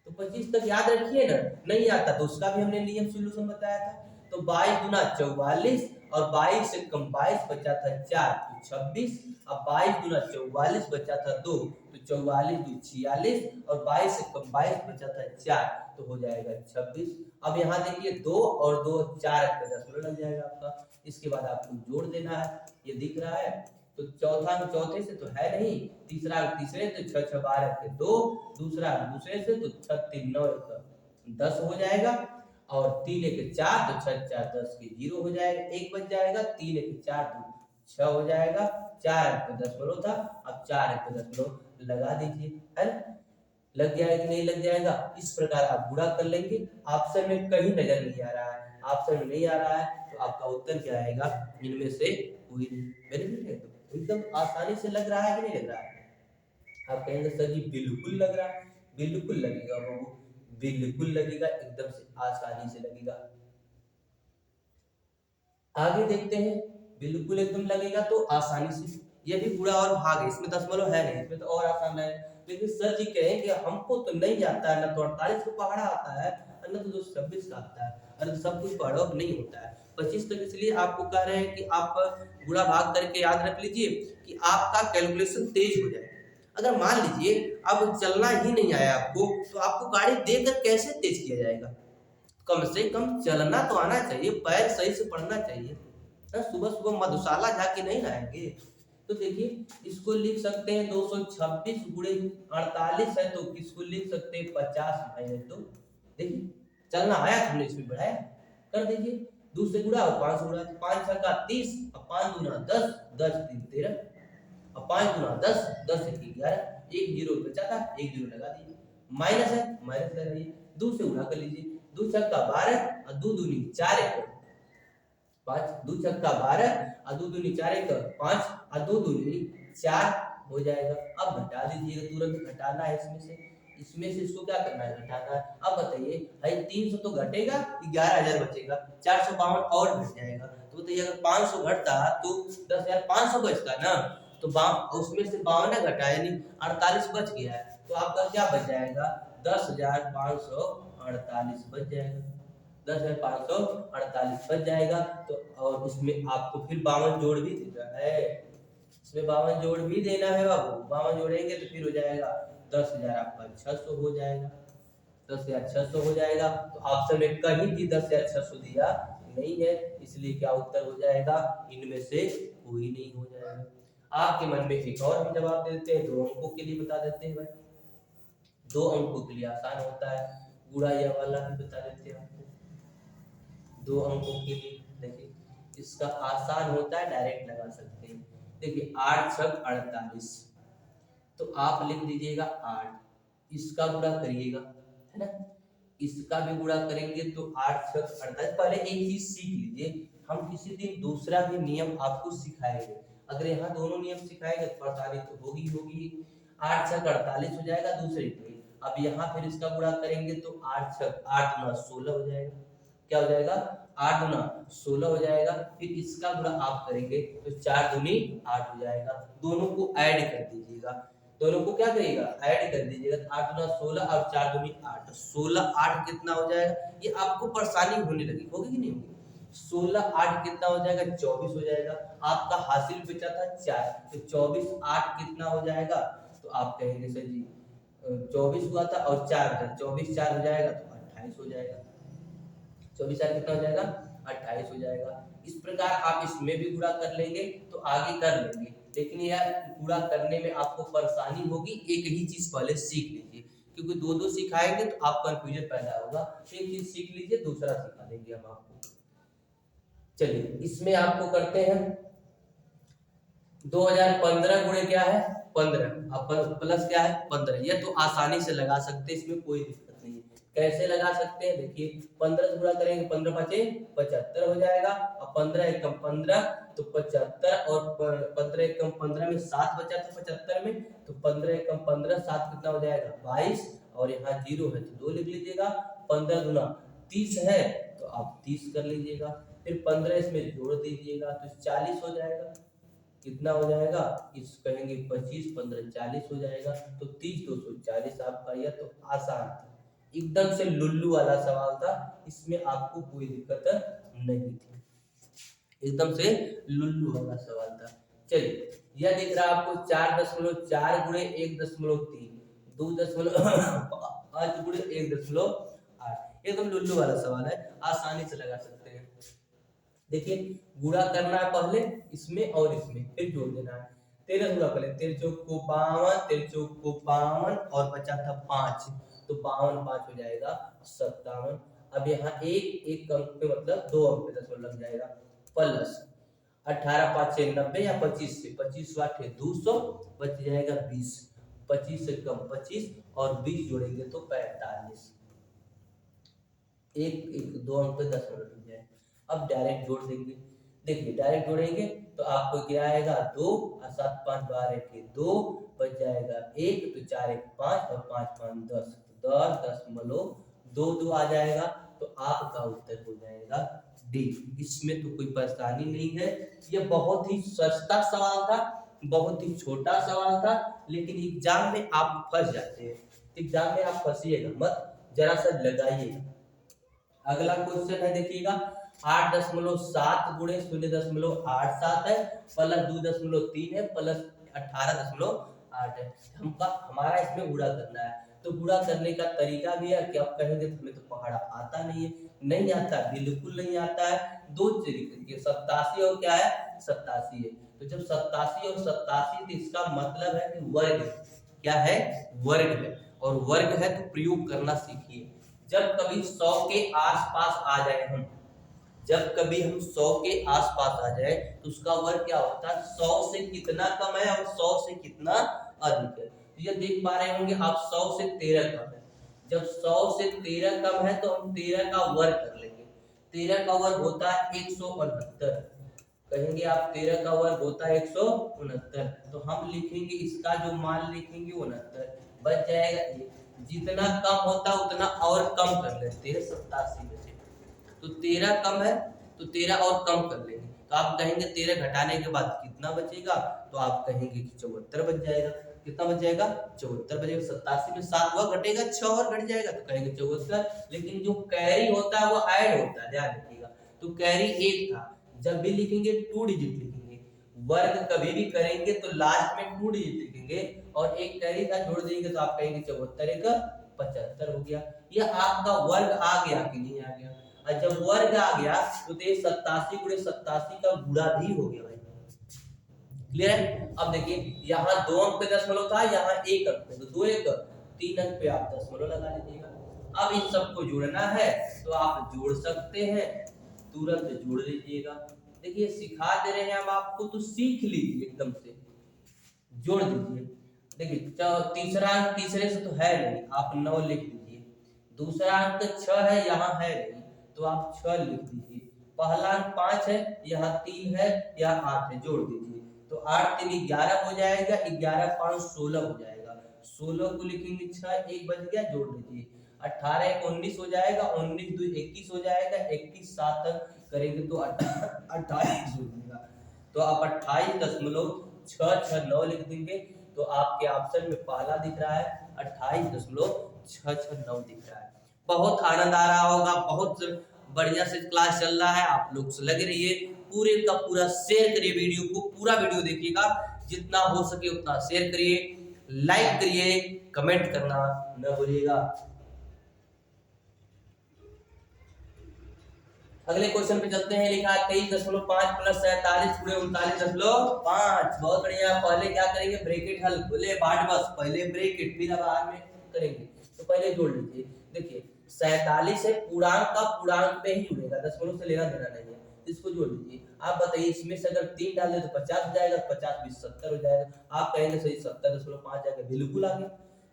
तो 25 तक याद रखिए ना, नहीं आता तो उसका भी हमने नियम सोल्यूशन बताया था। तो 22 गुना 44, और 22 से कम 22 बचा था 4 तो 26, अब 22 गुना 44 बचा था 2 तो 44 2 46, और 22 से कम 22 बचा था 4 तो हो जाएगा 26। अब यहाँ देखिए 2 और 2 4 पे दशमलव लग जाएगा आपका, इसके बाद आपको जोड़ देना है, ये दिख रहा है। तो चौथा अंक चौथे से तो है नहीं, तीसरा अंक तीसरे से 6 6 12 के 2, दूसरा अंक दूसरे से तो 6 3 9 10 हो जाएगा, और 3 1 4 तो 6 4 10 के 0 हो जाएगा, 1 बच जाएगा, 3 1 4 2 6 हो जाएगा, 4 अंक पे दशमलव था, अब 4 अंक पे दशमलव लगा दीजिए, है ना, लग जाएगा कि नहीं लग जाएगा। इस प्रकार आप गुणा कर लेंगे। ऑप्शन में कहीं नजर नहीं आ रहा है, ऑप्शन में नहीं आ रहा है तो आपका उत्तर क्या आएगा, इनमें से कोई नहीं। बेनिफिट है तो एकदम आसानी से लग रहा है कि नहीं लग रहा है, आप कहेंगे सर जी बिल्कुल लग रहा है, बिल्कुल लगेगा बाबू, बिल्कुल लगेगा, एकदम से आसानी से लगेगा। आगे देखते हैं, बिल्कुल एकदम लगेगा तो आसानी से, ये भी गुणा और भाग है, इसमें दशमलव है नहीं, इसमें तो और आसान है। लेकिन सर जी कहें कि हमको तो नहीं आता है, ना तो 48 को पहाड़ा आता है और ना तो 226 का आता है, और सब कुछ पहाड़ा नहीं होता है 25 तक, इसलिए आपको कह रहे हैं कि आप गुणा भाग करके याद रख लीजिए कि आपका कैलकुलेशन तेज हो जाए। अगर मान लीजिए अब चलना ही नहीं आया आपको, तो आपको गाड़ी देकर कैसे तेज किया जाएगा, कम से कम चलना तो आना चाहिए, पैर सही से पड़ना चाहिए, सुबह सुबह मधुशाला जाके नहीं आएंगे। तो देखिए इसको लिख सकते हैं 226 गुणे 48 है, तो इसको लिख सकते हैं 50 माइनस 2। देखिए चलना आया तुमने, इसमें बढ़ाया कर दीजिए, 2 से गुणा और 5 गुणा, 5 का 30, अब 5 गुना 10, 10 3 13, अब 5 गुना 10, 10 1 11, एक जीरो बचा था, एक जीरो लगा दीजिए, माइनस है माइनस लगाइए, 2 से गुणा कर लीजिए, 2 छक्का 12 और 2 दूनी 4 1 5, 2 छक्का 12 और 2 दूनी 4 1 5 और 2 दूनी 4 हो जाएगा। अब घटा दीजिएगा, तुरंत घटाना है इसमें से इसको क्या करना है, घटाना है। अब बताइए भाई 300 तो घटेगा, 11000 बचेगा, 452 और घट जाएगा, तो बताइए अगर 500 घटता तो 10500 बचता ना, तो उसमें से 52 घटा यानी 48 बच गया है, तो आपका क्या बच जाएगा, 10,548 बच जाएगा, 10,548 बच जाएगा। तो और उसमें आपको फिर 52 जोड़ भी देना है, इसमें 52 जोड़ भी देना है बाबू, 52 जोड़ेंगे तो फिर हो जाएगा 10,000 आपका 600 हो जाएगा, 10,600 हो जाएगा। तो ऑप्शन में कहीं भी 10,600 दिया नहीं है, इसलिए क्या उत्तर हो जाएगा, इनमें से कोई नहीं हो जाएगा। आपके मन में एक और हम जवाब दे देते हैं, 2 अंकों के लिए बता देते हैं भाई। 2 अंकों के लिए आसान होता है, गुणा या वाला भी बता देते हैं आपको। 2 अंकों के लिए देखिए इसका आसान होता है, डायरेक्ट लगा सकते हैं। देखिए 8 छक 48, तो आप लिख दीजिएगा 8, इसका गुणा करिएगा, है ना, इसका भी गुणा करेंगे तो 8 छक 48। पहले एक चीज सीख लीजिए, हम किसी दिन दूसरा भी नियम आपको सिखाएंगे, अगर यहाँ दोनों नियम सिखाएंगे तो परेशानी तो होगी होगी। 8 छक 48 हो जाएगा दूसरे के, अब यहाँ फिर इसका गुणा करेंगे तो 8 छक 8 गुना 16 हो जाएगा, क्या हो जाएगा, 8 गुना 16 हो जाएगा। फिर इसका गुणा आप करेंगे तो 4 दूनी 8 हो जाएगा, दोनों को ऐड कर दीजिएगा, दोनों को क्या करिएगा, ऐड कर दीजिएगा। 8 गुना 16 और 4 दूनी 8, 16 8 कितना हो जाएगा, ये आपको परेशानी होने लगी, होगी कि नहीं होगी। 16 8 कितना हो जाएगा, 24 हो जाएगा। आपका हासिल बचा था 4, तो 24 8 कितना हो जाएगा, तो आप कहेंगे सर जी 24 हुआ था और 4 बचा, 24 4 हो जाएगा तो 28 हो जाएगा, 24 4 कितना हो जाएगा, 28 हो जाएगा। इस प्रकार आप इसमें भी गुणा कर लेंगे तो आगे कर लेंगे, लेकिन यार गुणा करने में आपको परेशानी होगी, एक ही चीज पहले सीख लीजिए, क्योंकि दो दो सिखाएंगे तो आप कंफ्यूजन पैदा होगा। एक चीज सीख लीजिए, दूसरा सिखा देंगे हम आपको। चलिए इसमें आपको करते हैं 2015 गुणे क्या है 15, अब प्लस क्या है 15, ये तो आसानी से लगा सकते हैं, इसमें कोई दिक्कत नहीं है। कैसे लगा सकते हैं, देखिए 15 से गुणा करेंगे 15 5 75 हो जाएगा, और 15 एकम 15 तो 75, और 15 एकम 15 में 7 बचा था 75 में, तो 15 एकम 15 7 कितना हो जाएगा 22, और यहाँ 0 है तो 2 लिख लीजिएगा। 15 गुना 30 है तो आप 30 कर लीजिएगा, फिर 15 इसमें जोड़ दीजिएगा तो 40 हो जाएगा, कितना हो जाएगा, इस कहेंगे 25 15 40 हो जाएगा, तो 30 240 आपका। यह तो आसान था, एकदम से लुल्लू वाला सवाल था, इसमें आपको कोई दिक्कत नहीं थी, एकदम से लुल्लू वाला सवाल था। चलिए यह दिख रहा है आपको 4.4 गुणे 1.3, 2.5 गुणे 1.8, एकदम लुल्लू वाला सवाल है, आसानी से लगा सकते हैं। देखिए गुणा करना है पहले इसमें और इसमें, फिर जोड़ देना है। 13 गुणा कर ले, 13 चौक को 52, 13 चौक को 52, और बचा था 5, तो 52 5 हो जाएगा 57। अब यहाँ एक अंक पे मतलब 2 अंक पे 10 लग जाएगा, प्लस 18 5 90 या 25 से 25 8 200, बच जाएगा 20, 25 से कम 25 और 20 जोड़ेंगे तो 45, एक 2 अंक पे 10 लग जाएगा। अब डायरेक्ट जोड़ देंगे, देखिए डायरेक्ट जोड़ेंगे तो आपको क्या आएगा 2 और 7 5 12 के 2, बच जाएगा 1, तो 4 1 5 और 5 5 10, 10.2 2 आ जाएगा, तो आपका उत्तर हो जाएगा डी। इसमें तो कोई परेशानी नहीं है, यह बहुत ही सस्ता सवाल था, बहुत ही छोटा सवाल था, लेकिन एग्जाम में आप फंस जाते हैं, एग्जाम में आप फंसिएगा मत, जरा सा लगाइएगा। अगला क्वेश्चन है देखिएगा 8.7 गुणे 0.87 है, प्लस 2.3 है, प्लस 18.8 है। हमारा इसमें गुणा करना है, तो गुणा करने का तरीका भी है कि आप कहेंगे हमें तो पहाड़ा आता नहीं है, नहीं आता, बिल्कुल नहीं आता है। दो तरीके 87 और क्या है 87 है, तो जब 87 और 87 तो इसका मतलब है कि वर्ग है, क्या है वर्ग है, और वर्ग है तो प्रयोग करना सीखिए। जब कभी 100 के आसपास आ जाए हम, जब कभी हम 100 के आसपास आ जाए तो उसका वर्ग क्या होता है, 100 से कितना कम है और 100 से कितना अधिक है। तो ये देख पा रहे होंगे आप 100 से 13 कम है, जब 100 से 13 कम है तो हम 13 का वर्ग कर लेंगे, 13 का वर्ग होता है 169, कहेंगे आप 13 का वर्ग होता है 169, तो हम लिखेंगे इसका जो मान लिखेंगे 69, बच जाएगा 1, जितना कम होता है उतना और कम कर लेते हैं 87 में से, तो 13 कम है तो 13 और कम कर लेंगे, तो आप कहेंगे 13 घटाने के बाद कितना बचेगा, तो आप कहेंगे कि 74 बच जाएगा, कितना बच जाएगा 74 बचेगा, 87 में 7 और घटेगा 6 और घट जाएगा, तो कहेंगे 74। लेकिन जो कैरी होता है वो ऐड होता है, ध्यान रखिएगा, तो कैरी 1 था, जब भी लिखेंगे 2 डिजिट लिखेंगे, वर्ग कभी भी करेंगे तो लास्ट में 2 डिजिट लिखेंगे और एक कैरी का जोड़ देंगे तो आप कहेंगे 74 एक 75 हो गया। ये आपका वर्ग आ गया कि नहीं आ गया? और जब वर्ग आ गया तो ये 87 गुणे 87 का गुणा भी हो गया भाई। क्लियर है? अब देखिए यहाँ 2 अंक पे दशमलव था, यहाँ 1 अंक पे, तो 2 1 3 अंक पे आप दशमलव लगा लीजिएगा। अब इन सबको जोड़ना है तो आप जोड़ सकते हैं, तुरंत जोड़ लीजिएगा। देखिए सिखा दे रहे हैं हम आपको तो सीख लीजिए, एकदम से जोड़ दीजिए। देखिए तीसरा अंक तीसरे से तो है नहीं, आप 9 लिख दीजिए। दूसरा अंक 6 है, यहाँ है नहीं तो आप 6 लिख दीजिए। पहला अंक 5 है, यहाँ 3 है, यहाँ 8 है, जोड़ दीजिए तो 8 3 11 हो जाएगा, 11 5 16 हो जाएगा। 16 को लिखेंगे 6 1 बच गया, जोड़ दीजिए। 18 1 19 हो जाएगा, 19 2 21 हो जाएगा, 21 7 करेंगे तो 28 हो जाएगा। तो आप 28.669 लिख देंगे तो आपके ऑप्शन में पहला दिख रहा है 28.669 दिख रहा है। बहुत आनंद आ रहा होगा, बहुत बढ़िया से क्लास चल रहा है, आप लोग से लगे रहिए, पूरे का पूरा शेयर करिए वीडियो को, पूरा वीडियो देखिएगा, जितना हो सके उतना शेयर करिए, लाइक करिए, कमेंट करना न भूलिएगा। अगले क्वेश्चन पे चलते हैं। लिखा है 23.5 प्लस 47 गुणे 39.5। बहुत बढ़िया। पहले क्या करेंगे, ब्रैकेट हल बोले बाट बस, पहले ब्रैकेट फिर बाद में करेंगे। तो पहले जोड़ लीजिए। देखिए 47 है, पूर्णांक का पूर्णांक पे ही जुड़ेगा, दशमलव से लेना देना नहीं है, इसको जोड़ लीजिए। आप बताइए इसमें से अगर 3 डाल दे तो 50 हो जाएगा, 50 20 70 हो जाएगा। आप कहेंगे सही 70.5 जाएगा, बिल्कुल आ गया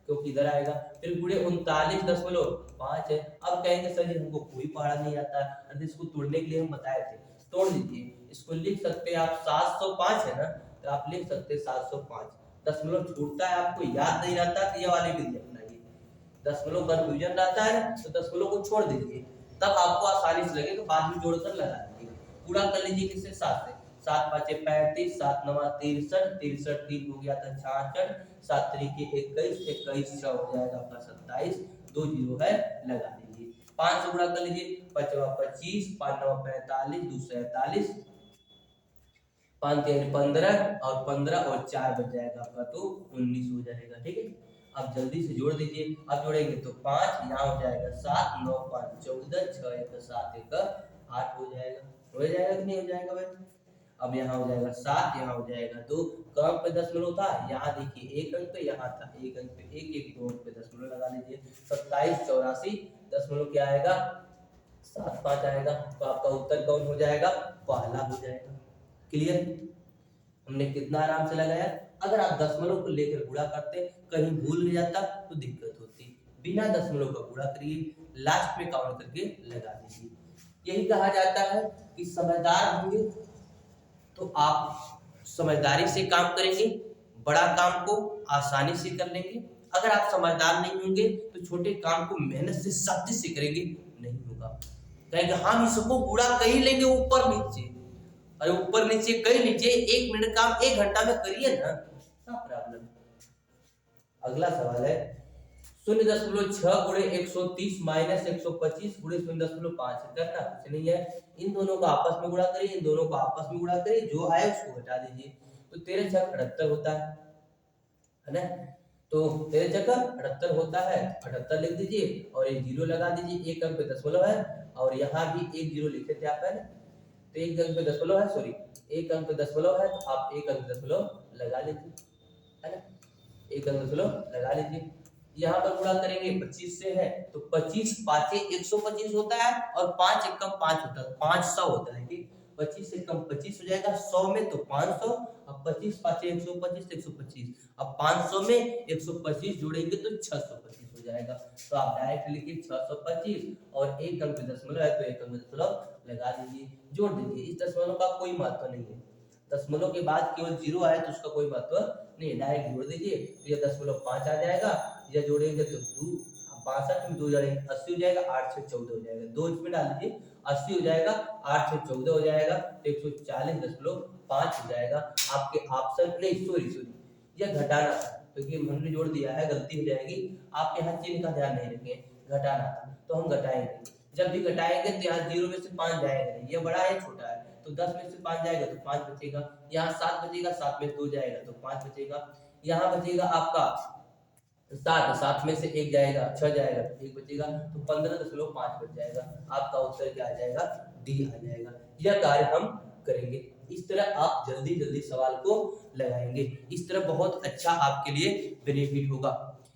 क्योंकि इधर आएगा। फिर गुणे 39.5 है। अब कहेंगे सर जी हमको कोई पढ़ा नहीं आता है, इसको तोड़ने के लिए हम बताए थे, तोड़ लीजिए। इसको लिख सकते हैं आप 705 है ना, तो आप लिख सकते हैं 705। दशमलव छूटता है, आपको याद नहीं रहता तो ये वाले विधि अपनाइए। दशमलव कंफ्यूजन रहता है तो दशमलव को छोड़ दीजिए, तब आपको आसानी से लगेगा, बाद में जोड़कर लगा दीजिए। पूरा कर लीजिए किससे, 7 से। 7 5 35, 7 9 63, 63 3 हो गया था 66, 7 3 21, 21 6 हो जाएगा आपका 27, 2 0 है, लगा दीजिए। 5 से गुणा कर लीजिए, 5 25, 5 9 45, 2 47, 5 3 15 और 15 और 4 बच जाएगा आपका, तो 19 हो जाएगा। ठीक है, अब जल्दी से जोड़ दीजिए। अब जोड़ेंगे तो 5 यहाँ हो जाएगा 7 9 5 14, 6 1 7 1 8 हो जाएगा। हो जाएगा कि नहीं हो जाएगा भाई? अब यहाँ हो जाएगा 7, यहाँ हो जाएगा 2, कम पे दशमलव था, यहाँ देखिए 1 अंक पे, यहाँ था 1 अंक पे, 1 1 2 अंक पे दशमलव लगा लीजिए। 27 84 दशमलव क्या आएगा, 7 5 आएगा। तो आपका उत्तर कौन हो जाएगा, पहला हो जाएगा। क्लियर? हमने कितना आराम से लगाया। अगर आप दशमलव को लेकर गुणा करते, कहीं भूल नहीं जाता तो दिक्कत होती। बिना दशमलव का गुणा करिए, लास्ट में काउंट करके लगा दीजिए। यही कहा जाता है कि समझदार होंगे तो आप समझदारी से काम करेंगे, बड़ा काम को आसानी से कर लेंगे। अगर आप समझदार नहीं होंगे तो छोटे काम को मेहनत से सख्ती से करेंगे, नहीं होगा। कहेंगे हम इसको गुणा कर ही लेंगे ऊपर नीचे, अरे ऊपर नीचे कर लीजिए, 1 मिनट काम 1 घंटा में करिए ना, क्या प्रॉब्लम। अगला सवाल है 0.6 गुणे 130 माइनस 125 गुणे 0.5 करना कुछ नहीं है। इन दोनों को आपस में गुणा करिए, इन दोनों को आपस में गुणा करिए, जो आए उसको घटा दीजिए। तो 13 छक 78 होता है ना। तो 13 छक 78 होता है, 78 लिख दीजिए और एक जीरो लगा दीजिए। 1 अंक पे दशमलव है और यहाँ भी 1 जीरो लिखे थे आप, है ना। तो 1 अंक पे दशमलव है, सॉरी 1 अंक पे दशमलव है, तो आप 1 अंक दशमलव लगा लीजिए, है ना। 1 अंक दशमलव लगा लीजिए। यहाँ पर गुणा करेंगे 25 से है, तो 25 5 125 होता है और 5 1 5 होता है, 500 होता है। ठीक, 25 से कम 25 हो जाएगा, 100 में तो 500। अब 25 5 125 125, अब 500 में 125 जोड़ेंगे तो 625 हो जाएगा। तो आप डायरेक्ट लिखिए 625 और 1 अंक दशमलव है तो 1 अंक दशमलव लगा दीजिए, जोड़ दीजिए। इस दशमलव का कोई महत्व नहीं है, दशमलव के बाद केवल जीरो आए तो उसका कोई महत्व नहीं, डायरेक्ट जोड़ दीजिए। तो यह 0.5 आ जाएगा, या जोड़ेंगे तो 62 में 2 जोड़ेंगे 80 हो जाएगा, 8 6 14 हो जाएगा। 2 इसमें डाल दीजिए, 80 हो जाएगा, 8 6 14 हो जाएगा, 140.5 हो जाएगा। आपके ऑप्शन नहीं, सॉरी यह घटाना था क्योंकि हमने जोड़ दिया है, गलती हो जाएगी। आप यहाँ चिन्ह का ध्यान नहीं रखें, घटाना था तो हम घटाएंगे। जब भी घटाएंगे तो यहाँ 0 में से 5 जाएगा, ये बड़ा है छोटा है, तो 10 में से 5 जाएगा तो 5 बचेगा, यहाँ 7 बचेगा, 7 में 2 जाएगा तो 5 बचेगा, यहाँ बचेगा आपका 7, 7 में से 1 जाएगा 6 जाएगा तो 1 बचेगा, तो 15.5 बच जाएगा। आपका उत्तर क्या आ जाएगा? डी आ जाएगा। यह कार्य हम करेंगे। इस तरह आप जल्दी जल्दी सवाल को लगाएंगे, इस तरह बहुत अच्छा आपके लिए बेनिफिट होगा।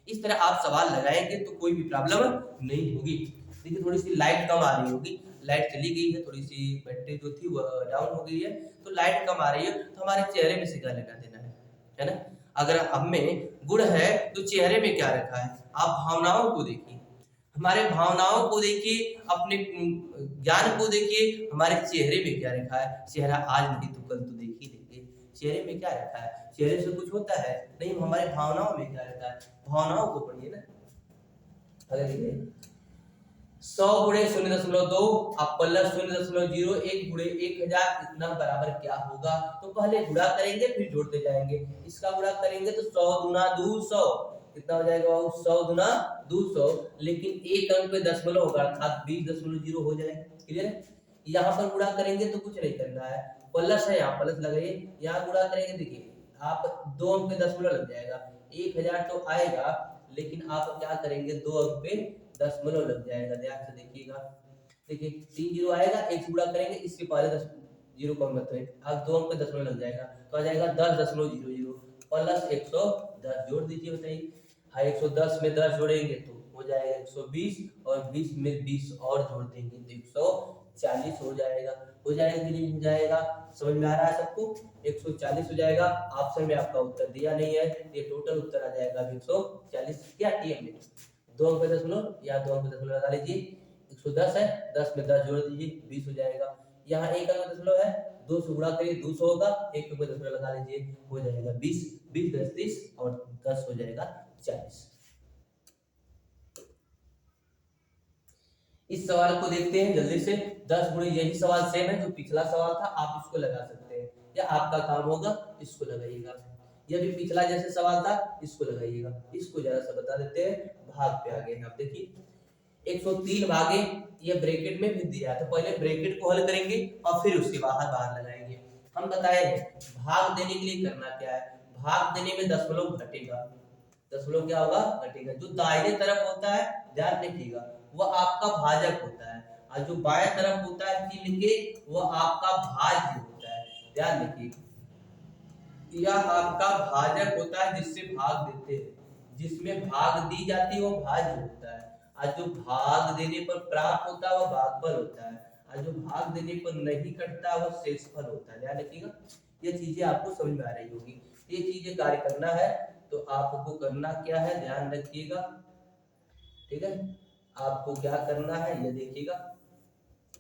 इस तरह आप सवाल लगाएंगे तो कोई भी प्रॉब्लम नहीं होगी। देखिए थोड़ी सी लाइट कम आ रही होगी, लाइट चली गई है, थोड़ी सी बैटरी जो थी वो डाउन हो गई है, तो लाइट कम आ रही है, तो हमारे चेहरे में से क्या लेना देना है ना। अगर हम में गुण है तो चेहरे में क्या रखा है, आप भावनाओं को देखिए, हमारे भावनाओं को देखिए, अपने ज्ञान को देखिए, हमारे चेहरे में क्या रखा है। चेहरा आज नहीं तो कल तो देख ही लेंगे, चेहरे में क्या रखा है। चेहरे से कुछ होता है नहीं, हमारे भावनाओं में क्या रहता है, भावनाओं को पढ़िए ना। अगर देखिए 100 गुणे 0.2 आप प्लस 0.01 गुणे 1000 इतना बराबर क्या होगा। तो पहले गुणा करेंगे फिर जोड़ते जाएंगे। इसका गुणा करेंगे तो 100 गुना 200 कितना हो जाएगा बाबू, 100 गुना 200, लेकिन एक अंक पे दशमलव होगा अर्थात 20.0 हो जाएगा। क्लियर है। यहाँ पर गुणा करेंगे तो कुछ नहीं करना है, प्लस है यहाँ प्लस लगाइए, यहाँ गुणा करेंगे देखिए आप 2 अंक पे दशमलव लग जाएगा, 1000 तो आएगा, लेकिन आप क्या करेंगे 2 अंक पे दशमलव लग जाएगा। ध्यान से देखिएगा, देखिए 3 जीरो आएगा, एक से गुणा करेंगे, इसके पहले 10 जीरो का मतलब अब 2 अंक पे दशमलव लग जाएगा, तो आ जाएगा 10.00 प्लस 110 जोड़ दीजिए, बताइए। हाँ 110 में 10 जोड़ेंगे तो हो जाएगा 120, और 20 में 20 और जोड़ देंगे तो 140 हो जाएगा। हो जाएगा कि नहीं हो जाएगा, समझ में आ रहा है सबको। 140 हो जाएगा। ऑप्शन में आपका उत्तर दिया नहीं है, ये टोटल उत्तर आ जाएगा 140। क्या टीएम में 2 अंक पे दशमलव या 2 अंक पे दशमलव लगा लीजिए, 110 है, 10 में 10 जोड़ दीजिए 20 हो जाएगा। यहाँ एक अंक दशमलव है, 2 से गुणा करिए 200 होगा, एक अंक पे दशमलव लगा लीजिए हो जाएगा 20, 20 10 30 और 10 हो जाएगा 40। इस सवाल को देखते हैं जल्दी से। 10 गुणे, यही सवाल सेम है जो पिछला सवाल था, आप इसको लगा सकते हैं या आपका काम होगा इसको लगाइएगा। यह भी पिछला जैसे सवाल था, इसको लगाइएगा। इसको जरा सा बता देते हैं, भाग पे आ गए हैं। आप देखिए 103 भागे, ये ब्रैकेट में भी दिया है, तो पहले ब्रैकेट को हल करेंगे और फिर उसके बाहर लगाएंगे। हम बताए हैं भाग देने के लिए करना क्या है, भाग देने में दशमलव घटेगा, दशमलव क्या होगा, घटेगा। जो दाहिने तरफ होता है ध्यान रखिएगा वह आपका भाजक होता है, और जो बाएं तरफ होता है चिन्ह के वह आपका भाज्य होता है। ध्यान रखिए यह आपका भाजक होता है जिससे भाग देते हैं, जिसमें भाग दी जाती है वो भाज्य होता है, और जो भाग देने पर प्राप्त होता है वह भागफल होता है, और जो भाग देने पर नहीं कटता वह शेषफल होता है। ध्यान रखिएगा, ये चीजें आपको समझ में आ रही होगी। ये चीजें कार्य करना है तो आपको करना क्या है, ध्यान रखिएगा, ठीक है। आपको क्या करना है ये देखिएगा।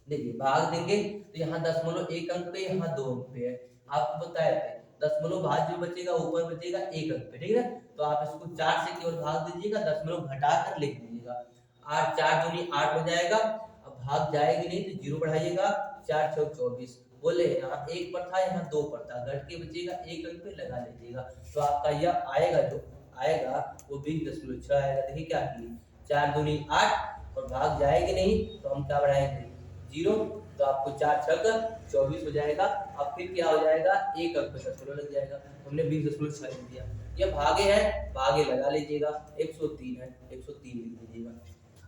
देखिए भाग देंगे तो यहाँ दशमलव एक अंक पे, यहाँ 2 अंक पे है। आपको बताया था दशमलव भाज्य जो बचेगा ऊपर बचेगा 1 अंक पे, ठीक है। तो आप इसको 4 से केवल भाग दीजिएगा, दशमलव घटाकर लिख दीजिएगा। 8 4 दूनी 8 हो जाएगा। अब भाग जाएगी नहीं तो 0 बढ़ाइएगा, 4 6 24। बोले यहाँ 1 पर था, यहाँ 2 पर था, घट के बचेगा 1 अंक पे लगा लीजिएगा। तो आपका यह आएगा, जो आएगा वो 20.6 आएगा। देखिए क्या किए, 4 दूनी 8 और भाग जाएगी नहीं तो हम क्या बढ़ाएंगे 0, तो आपको 4 6 24 हो जाएगा। अब फिर क्या हो जाएगा, 1 अंक पे दशमलव लग जाएगा, हमने 20.6 लिख दिया। ये भागे है, भागे लगा लीजिएगा, 103 है, 103 लिख दीजिएगा।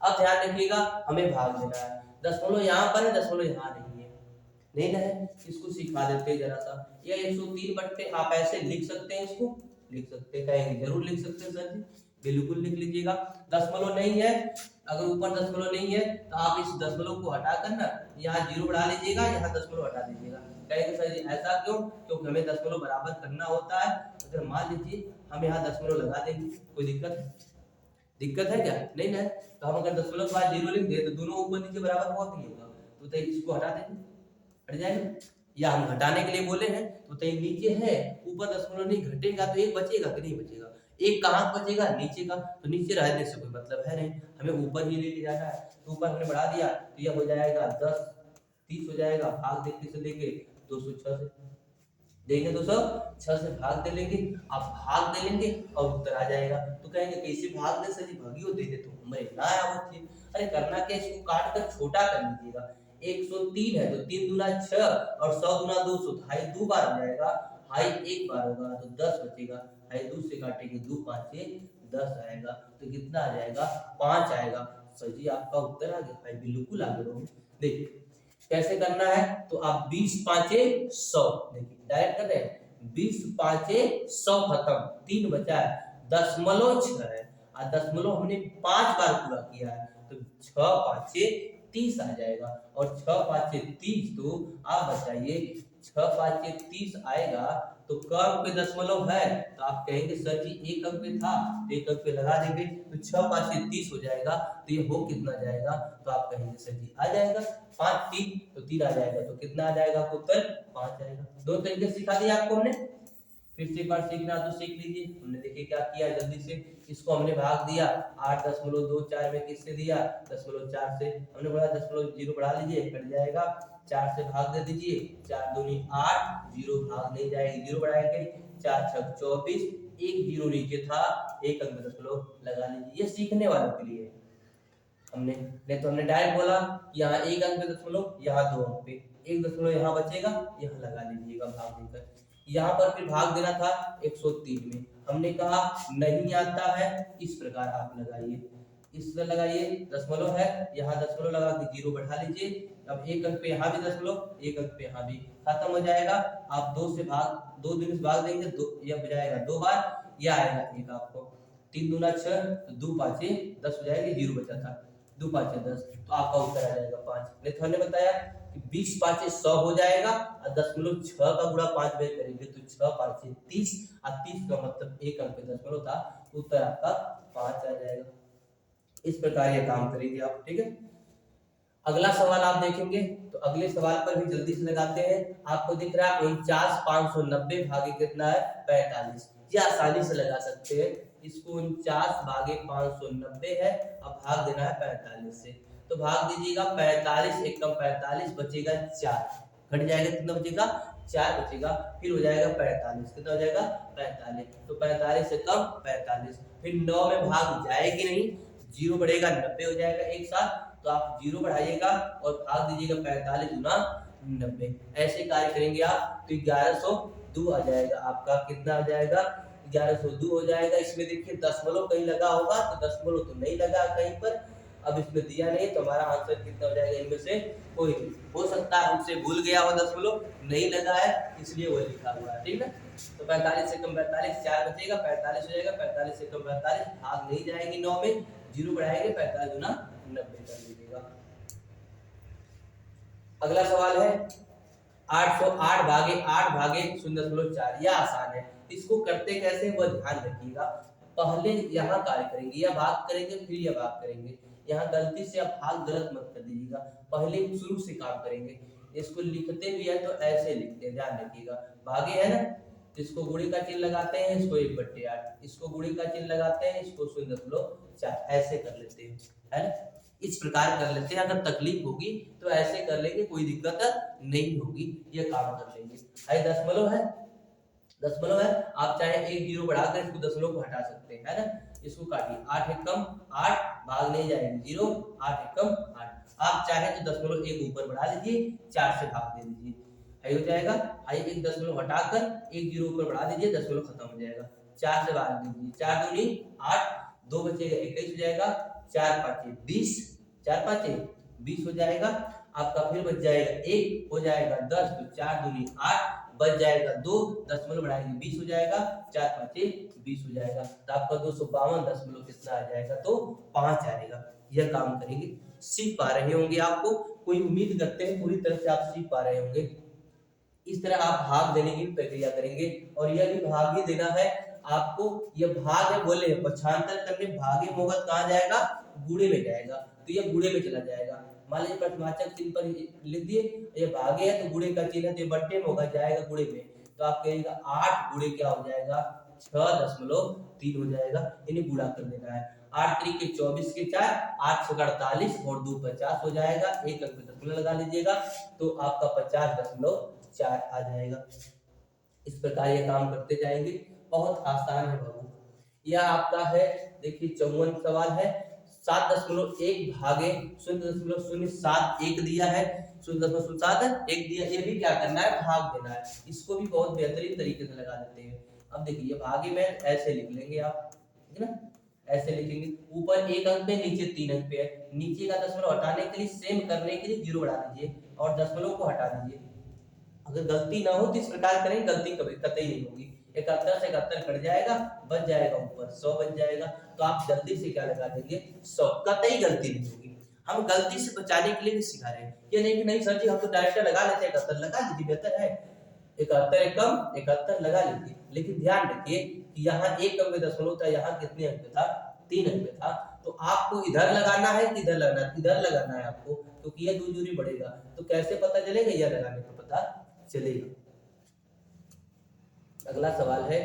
अब ध्यान रखिएगा हमें भाग देना है, दशमलव यहाँ पर है, दशमलव यहाँ नहीं है, नहीं ना है, इसको सिखा देते हैं जरा सा। ये 103 बट्टे आप ऐसे लिख सकते हैं, इसको लिख सकते हैं, कहेंगे जरूर लिख सकते हैं सर जी, बिल्कुल लिख लीजिएगा। दशमलव नहीं है, अगर ऊपर दशमलव नहीं है तो आप इस दशमलव को हटा कर ना यहाँ 0 बढ़ा लीजिएगा, यहाँ दशमलव हटा दीजिएगा। कहेंगे सर जी ऐसा क्यों, क्योंकि हमें दशमलव बराबर करना होता है। अगर मान लीजिए हम यहाँ दशमलव लगा देंगे, कोई दिक्कत है क्या, नहीं ना। तो हम अगर दशमलव के बाद 0 लिख दे तो दोनों ऊपर नीचे बराबर होगा कि नहीं होगा, तो इसको हटा देंगे, हट जाएगा। या हम घटाने के लिए बोले हैं तो नीचे है, ऊपर दशमलव नहीं घटेगा तो 1 बचेगा कि नहीं बचेगा, 1 कहाँ बचेगा, नीचे का, तो नीचे रहने से कोई मतलब है नहीं, हमें ऊपर ही लेके जाना है। तो ऊपर हमने बढ़ा दिया तो यह हो जाएगा 10 30 हो जाएगा। भाग देखने से लेके 206 से देंगे, 206 से भाग दे लेंगे, आप भाग दे लेंगे और उत्तर आ जाएगा। तो कहेंगे कैसे भाग दे सर जी, भागियो दे दे तो हमें ना आवत है। अरे करना क्या, इसको काट कर छोटा कर लीजिएगा, 103 है तो 3 दूना 6 और 100 दूना 200, हाई 2 बार हो जाएगा, हाई 1 बार होगा तो 10 बचेगा, हाई 2 से काटेंगे 2 5 10 आएगा, तो कितना आ जाएगा 5 आएगा। सर जी आपका उत्तर आ गया भाई, बिल्कुल आगे रहो। देखिए कैसे करना है, तो आप 20 5 100, देखिए डायरेक्ट कर रहे हैं, 20 5 100 खत्म, 3 बचा है, दशमलव 6 है और दशमलव हमने 5 बार पूरा किया है तो 6 5 30 आ जाएगा, और 6 5 30, तो आप बताइए 6 5 30 आएगा तो क अंक पे दशमलव है, तो आप कहेंगे सर जी एक अंक पे था तो एक अंक पे लगा देंगे, तो 6 5 30 हो जाएगा, तो ये हो कितना जाएगा, तो आप कहेंगे सर जी आ जाएगा 5 3, तो 3 आ जाएगा, तो कितना आ जाएगा आपको उत्तर 5 आएगा। दो तरीके सिखा दिया आपको हमने, फिर से एक बार सीखना तो सीख लीजिए। हमने देखिए क्या किया जल्दी से, इसको हमने भाग दिया 8.24 में, किससे दिया 0.4 से, हमने बोला 0.0 बढ़ा लीजिए कट जाएगा, 4 से भाग दे दीजिए, 4 दूनी 8, 0 भाग नहीं जाएगी, 0 बढ़ाएंगे, 4 6 24, एक 0 नीचे था, एक अंक दशमलव लगा लीजिए, ये सीखने वालों के लिए हमने, नहीं तो हमने डायरेक्ट बोला यहाँ एक अंक पे दशमलव, यहाँ 2 अंक पे, एक दशमलव यहाँ बचेगा, यहाँ लगा लीजिएगा भाग देकर। यहाँ पर फिर भाग देना था 103 में, हमने कहा नहीं आता है, इस प्रकार आप लगाइए, इस तरह लगाइए, दशमलव है यहाँ दशमलव लगा के 0 बढ़ा लीजिए, अब एक अंक पे यहाँ भी दशमलव, एक अंक पे यहाँ भी, खत्म हो जाएगा, आप 2 से भाग 2 दिन से भाग देंगे, 2 यह बजाएगा 2 बार, यह आएगा एक आपको, 3 दूना 6, तो 2 5 10 हो जाएगा, 0 बचा था, 2 5 10, तो आपका उत्तर आ जाएगा 5। नहीं तो हमने बताया कि 20 5 100 हो जाएगा और 0.6 का गुणा 5 में करेंगे तो 6 5 30, और 30 का मतलब एक अंक पे दशमलव था, उत्तर आपका 5 आ जाएगा। इस प्रकार ये काम करेंगे आप, ठीक है। अगला सवाल आप देखेंगे तो अगले सवाल पर भी जल्दी से लगाते हैं, आपको दिख रहा है 49 590 भागे कितना है 45, ये आसानी से लगा सकते हैं, इसको 49 भागे 590 है, अब भाग देना है 45 से, तो भाग दीजिएगा 45 एकम 45, बचेगा 4, घट जाएगा कितना बचेगा 4 बचेगा, फिर हो जाएगा 45, कितना हो जाएगा 45, तो 45 से कम 45, फिर 9 में भाग जाएगी नहीं, 0 बढ़ेगा 90 हो जाएगा एक साथ, तो आप 0 बढ़ाइएगा और भाग दीजिएगा 45 गुना 90, ऐसे कार्य करेंगे आप तो 1102 आ जाएगा, आपका कितना आ जाएगा 1102 हो जाएगा। इसमें देखिए दशमलव कहीं लगा होगा, तो दशमलव तो नहीं लगा कहीं पर, अब इसमें दिया नहीं, तो हमारा आंसर कितना हो जाएगा, इनमें से कोई नहीं हो सकता है हमसे भूल गया हो, दशमलव नहीं लगा है इसलिए वो लिखा हुआ है, ठीक है। तो 45 से कम 45, 4 बचेगा, 45 हो जाएगा, 45 से कम 45, भाग नहीं जाएगी 9 में, 0 बढ़ाएंगे, 45 गुना 90 कर लीजिएगा। अगला सवाल है 808 भागे 8 भागे 0.4, यह आसान है, इसको करते कैसे वो ध्यान रखिएगा, पहले यहाँ कार्य करेंगे, या भाग करेंगे फिर यह भाग करेंगे, यहाँ गलती से आप भाग गलत मत कर दीजिएगा, पहले शुरू से काम करेंगे, इसको लिखते भी है तो ऐसे लिखते हैं, ध्यान रखिएगा, भागे है ना, इसको गुणे का चिन्ह लगाते हैं, इसको 1/8, इसको गुणे का चिन्ह लगाते हैं, इसको 0.4, ऐसे कर लेते हैं, है ना, इस प्रकार कर लेते हैं, अगर तकलीफ होगी तो ऐसे कर लेंगे, कोई दिक्कत नहीं होगी, ये काम कर लेंगे। है दशमलव है, दशमलव है, आप चाहे एक 0 बढ़ाकर इसको दशमलव को हटा सकते हैं, है ना, इसको काटिए, 8 एकम 8, भाग नहीं जाएंगे 0, 8 एकम 8, आप चाहे तो दशमलव एक ऊपर बढ़ा लीजिए, 4 से भाग दे दीजिए, है हो जाएगा, आई एक दशमलव हटाकर एक 0 ऊपर बढ़ा दीजिए, दशमलव खत्म हो जाएगा, 4 से भाग दीजिए, 4 दूनी 8, 2 बचेगा 21 हो जाएगा, 4 5 20, 4 5 20 हो जाएगा, आपका फिर बच जाएगा 1 हो जाएगा 10, तो 4 दूनी 8, बच जाएगा 2, दशमलव बढ़ाएंगे 20 हो जाएगा, 4 5 20 हो जाएगा, तो आपका 252 दशमलव कितना आ जाएगा, तो 5 आएगा। यह काम करेंगे, सीख पा रहे होंगे, आपको कोई उम्मीद करते हैं पूरी तरह से आप सीख पा रहे होंगे। इस तरह आप भाग देने की प्रक्रिया करेंगे, और यह भी भाग ही देना है आपको, यह भाग है बोले पक्षांतर करने, भागे में होगा कहाँ जाएगा, गुणे में जाएगा, तो यह गुणे में चला जाएगा, मान लीजिए प्रश्नवाचक चिन्ह पर लिख दिए, ये भागे है तो गुणे का चिन्ह है, तो ये बट्टे में होगा, जाएगा गुणे में, तो आप कहेंगे 8 गुणे क्या हो जाएगा 6.3 हो जाएगा, इन्हें गुणा कर देना है, 8 3 के 24 के 4, 8 6 48 और 2 50 हो जाएगा, एक अंक पे दशमलव लगा लीजिएगा, तो आपका 50.4 आ जाएगा। इस प्रकार ये काम करते जाएंगे, बहुत आसान है बाबू। यह आपका है, देखिए 54 सवाल है, 7.1 भागे 0.071 दिया है, 0.07 एक दिया, ये भी क्या करना है, भाग देना है। इसको भी बहुत बेहतरीन तरीके से लगा देते हैं। अब देखिए भागे में ऐसे लिख लेंगे आप, ठीक है ना, ऐसे लिखेंगे, ऊपर 1 अंक पे, नीचे 3 अंक पे है, नीचे का दशमलव हटाने के लिए, सेम करने के लिए 0 बढ़ा दीजिए और दशमलव को हटा दीजिए। अगर गलती ना हो तो इस प्रकार करें, गलती कभी कतई नहीं होगी। 71 से 71 कट जाएगा, बच जाएगा ऊपर 100 बच जाएगा। तो आप जल्दी से क्या लगा देंगे, 100, कतई गलती नहीं होगी। हम गलती से बचाने के लिए भी सिखा रहे हैं, ये नहीं कि नहीं सर जी हम तो डायरेक्ट लगा लेते हैं, 71 लगा लीजिए, बेहतर है, 71 कम 71 लगा लीजिए। लेकिन ध्यान रखिए कि यहाँ 1 अंक में दशमलव था, यहाँ कितने अंक पे था, 3 अंक पे था। तो आपको इधर लगाना है कि इधर लगाना है, इधर लगाना है आपको, क्योंकि ये 2 दूरी बढ़ेगा। तो कैसे पता चलेगा, यह लगाने को पता चलेगा। अगला सवाल है,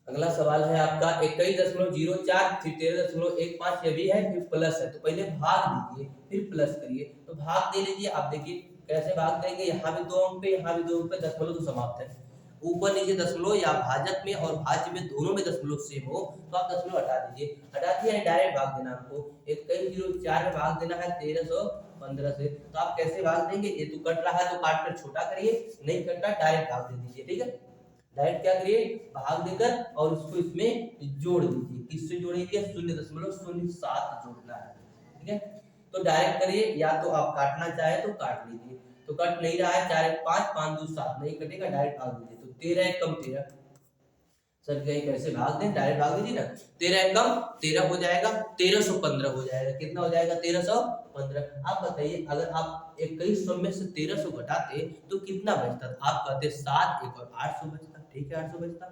अगला सवाल है आपका 21.04 फिर 13.15 ये भी है, फिर प्लस है। तो पहले भाग दीजिए फिर प्लस करिए। तो भाग दे लीजिए, आप देखिए कैसे भाग देंगे, यहाँ भी 2 अंक पे, यहाँ भी 2 अंक पे, दशमलव तो समाप्त है। ऊपर नीचे दशमलव या भाजक में और भाज्य में दोनों में दशमलव सेम हो तो आप दशमलव हटा दीजिए, हटा दिया, डायरेक्ट भाग देना आपको। 21.04 में भाग देना है 1315 से। तो आप कैसे भाग देंगे, ये तो कट रहा है तो काट कर छोटा करिए, नहीं कटता डायरेक्ट भाग दे दीजिए, ठीक है। डायरेक्ट क्या करिए, भाग देकर और उसको इसमें जोड़ दीजिए। किससे जोड़ेंगे, 0.07 जोड़ना है, ठीक है। तो डायरेक्ट करिए, या तो आप काटना चाहे तो काट लीजिए। तो कट नहीं रहा है, 4 1 5 5 2 7 नहीं कटेगा, डायरेक्ट भाग दीजिए। तो 13 1 कम 13, सर कहीं कैसे भाग दें, डायरेक्ट भाग दीजिए ना। 13 1 कम 13 हो जाएगा, 1315 हो जाएगा। कितना हो जाएगा, 1315। आप बताइए अगर आप 2100 में से 1300 घटाते तो कितना बचता, आप कहते 7 1 और 800 बचता, ठीक है 800 बचता।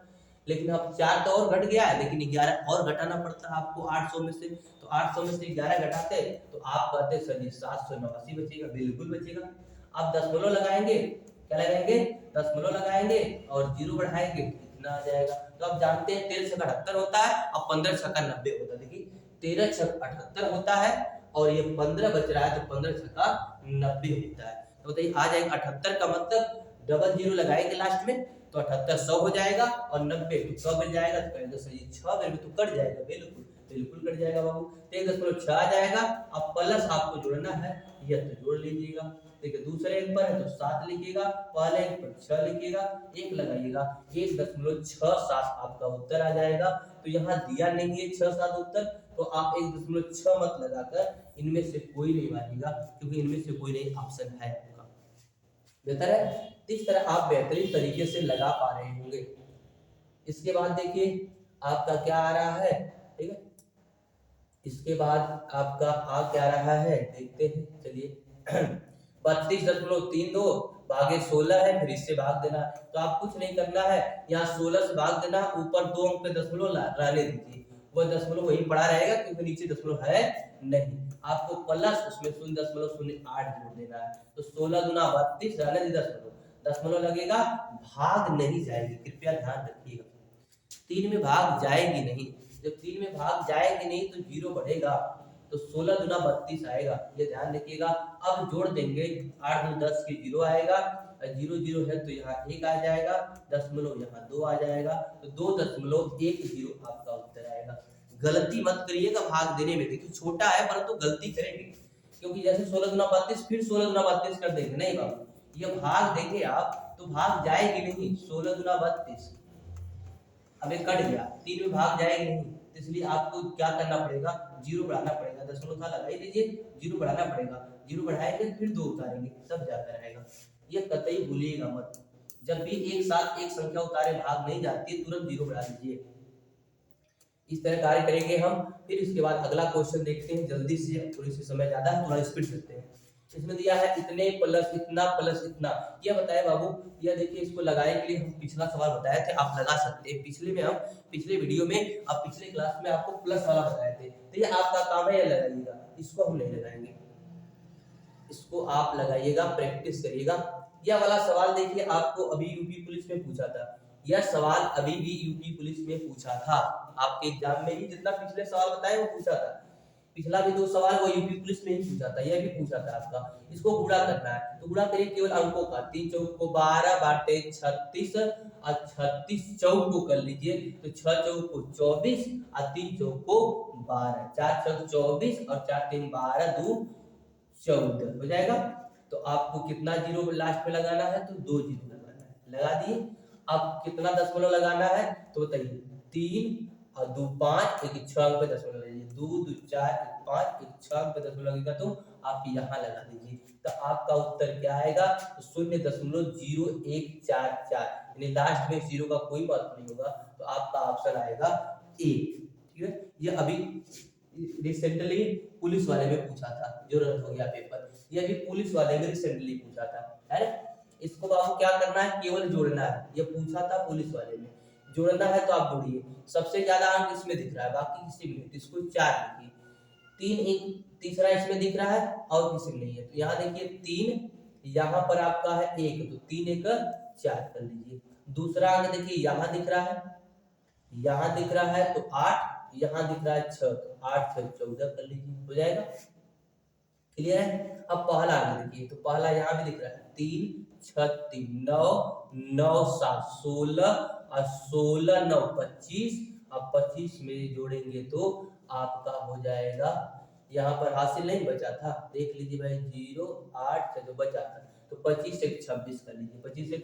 लेकिन अब 4 तो और घट गया है, लेकिन 11 और घटाना पड़ता है आपको 800 में से। तो 800 में से 11 घटाते तो आप कहते सर जी 789 बचेगा, बिल्कुल बचेगा। आप दशमलव लगाएंगे, क्या लगाएंगे, दशमलव लगाएंगे और 0 बढ़ाएंगे, कितना आ जाएगा। तो आप जानते हैं 13 छक्का 78 होता है और 15 छक्का 90 होता है। देखिए 13 छक्का 78 होता है और ये 15 बच रहा है, तो 15 छक्का 90 होता है। तो बताइए आ जाएगा 78 का मतलब डबल 0 लगाएंगे लास्ट में, तो 78 100 हो जाएगा और 90 तो 100 बन जाएगा। तो कहेंगे सर ये 6 में तो कट जाएगा, बिल्कुल बिल्कुल कट जाएगा बाबू। तो 1.6 आ जाएगा। अब प्लस आपको जोड़ना है, यह तो जोड़ लीजिएगा। देखिए दूसरे अंक पर है तो 7 लिखिएगा, पहले अंक पर 6 लिखिएगा, 1 लगाइएगा, 1.67 आपका उत्तर आ जाएगा। तो यहाँ दिया नहीं है 6 7 उत्तर, तो आप 1.6 मत लगाकर इनमें से कोई नहीं मानिएगा, क्योंकि इनमें से कोई नहीं ऑप्शन है आपका। बेहतर है, इस तरह आप बेहतरीन तरीके से लगा पा रहे होंगे। इसके बाद देखिए आपका क्या आ रहा है, ठीक है। इसके बाद आपका आ क्या रहा है, देखते हैं, चलिए 32.32 भागे 16 है, फिर इससे भाग देना। तो आप कुछ नहीं करना है, यहाँ 16 से भाग देना, ऊपर 2 अंक पे दशमलव रहने दीजिए, वह दशमलव वही पड़ा रहेगा क्योंकि नीचे दशमलव है नहीं। आपको प्लस उसमें 0.08 जोड़ देना है। तो 16 दूना 32 रहने दीजिए, दशमलव लगेगा, भाग नहीं जाएगी, कृपया ध्यान रखिएगा। 3 में भाग जाएगी नहीं, जब 3 में भाग जाएगी नहीं तो 0 बढ़ेगा, तो 16 दूना 32 आएगा, ये ध्यान रखिएगा। अब जोड़ देंगे, 8 2 10 की 0 आएगा, 0 0 है तो यहाँ 1 आ जाएगा, दशमलव यहाँ 2 आ जाएगा, तो 2.10 आपका उत्तर आएगा। गलती मत करिएगा भाग देने में, देखिए छोटा है परंतु गलती करेंगे, क्योंकि जैसे 16 दूना 32 फिर 16 दूना 32 कर देंगे, नहीं बाबू, ये भाग देंगे आप तो भाग जाएगी नहीं। 16 दूना 32 अब कट गया, 3 में भाग जाएगी नहीं, इसलिए आपको क्या करना पड़ेगा, 0 बढ़ाना पड़ेगा। दशमलव का लगा ही लीजिए, 0 बढ़ाना पड़ेगा, 0 बढ़ाएंगे फिर 2 उतारेंगे, तब जाकर रहेगा। ये कतई भूलिएगा मत, जब भी एक साथ एक संख्या उतारे भाग नहीं जाती, तुरंत 0 बढ़ा दीजिए। इस तरह कार्य करेंगे हम। फिर इसके बाद अगला क्वेश्चन देखते हैं जल्दी से, थोड़ी सी समय ज्यादा है, थोड़ा स्पीड करते हैं। इसमें दिया है इतने प्लस इतना प्लस इतना, ये बताए बाबू, ये देखिए इसको लगाने के लिए हम पिछला सवाल बताए थे, आप लगा सकते हैं। पिछले वीडियो में अब पिछले क्लास में आपको प्लस वाला बताए थे, तो ये आपका काम है, ये लगाइएगा, इसको हम नहीं लगाएंगे, इसको आप लगाइएगा, प्रैक्टिस करिएगा। यह वाला सवाल देखिए आपको अभी यूपी पुलिस में पूछा था, यह सवाल अभी भी यूपी पुलिस में पूछा था आपके एग्जाम में ही, जितना पिछले सवाल बताए वो पूछा था। पिछला भी 2 सवाल वो यूपी पुलिस में ही पूछा था, यह भी पूछा था आपका। इसको गुणा करना है, तो गुणा करिए केवल अंकों का, 3 चौक को 12 बाटे 36 और 36 चौक को कर लीजिए, तो 6 चौक को 24 और 3 चौक को 12, 4 चौक 24 और 4 3 12 2 14 हो जाएगा। तो आपको कितना जीरो लास्ट में लगाना है, तो 2 जीरो लगाना है, लगा दिए। अब कितना दशमलव लगाना है तो बताइए, 3 और 2 5, एक 6 अंक पे दशमलव लगाइए, 2 2 4 1 5, एक 6 अंक पे दशमलव लगेगा तो आप यहाँ लगा दीजिए। तो आपका उत्तर क्या आएगा, तो 0.0144, यानी लास्ट में जीरो का कोई बात नहीं होगा, तो आपका ऑप्शन आएगा ए। ठीक है, ये अभी रिसेंटली पुलिस वाले में पूछा था, जो रद्द हो गया पेपर, ये अभी पुलिस वाले में रिसेंटली पूछा था, है ना। इसको बाबू क्या करना है, केवल जोड़ना है, ये पूछा था पुलिस वाले में, जोड़ना है तो आप जोड़िए। सबसे ज्यादा अंक इसमें दिख रहा है, बाकी किसी में नहीं, तो इसको 4 लिखिए। 3 एक तीसरा इसमें दिख रहा है और किसी में नहीं है, तो यहाँ देखिए 3, यहाँ पर आपका है 1, तो 3 1 4 कर लीजिए। दूसरा अंक देखिए यहाँ दिख रहा है, यहाँ दिख रहा है तो 8, यहाँ दिख रहा है 6, तो 8 6 14 कर लीजिए, हो जाएगा। क्लियर है। अब पहला अंक देखिए, तो पहला यहाँ भी दिख रहा है 3 6 3 9 9 7 16 और 16 9 25। अब 25 में जोड़ेंगे तो आपका हो जाएगा, यहाँ पर हासिल नहीं बचा था, देख लीजिए भाई 0 8 जो बचा था, तो 25 से 26 कर लीजिए, 25 से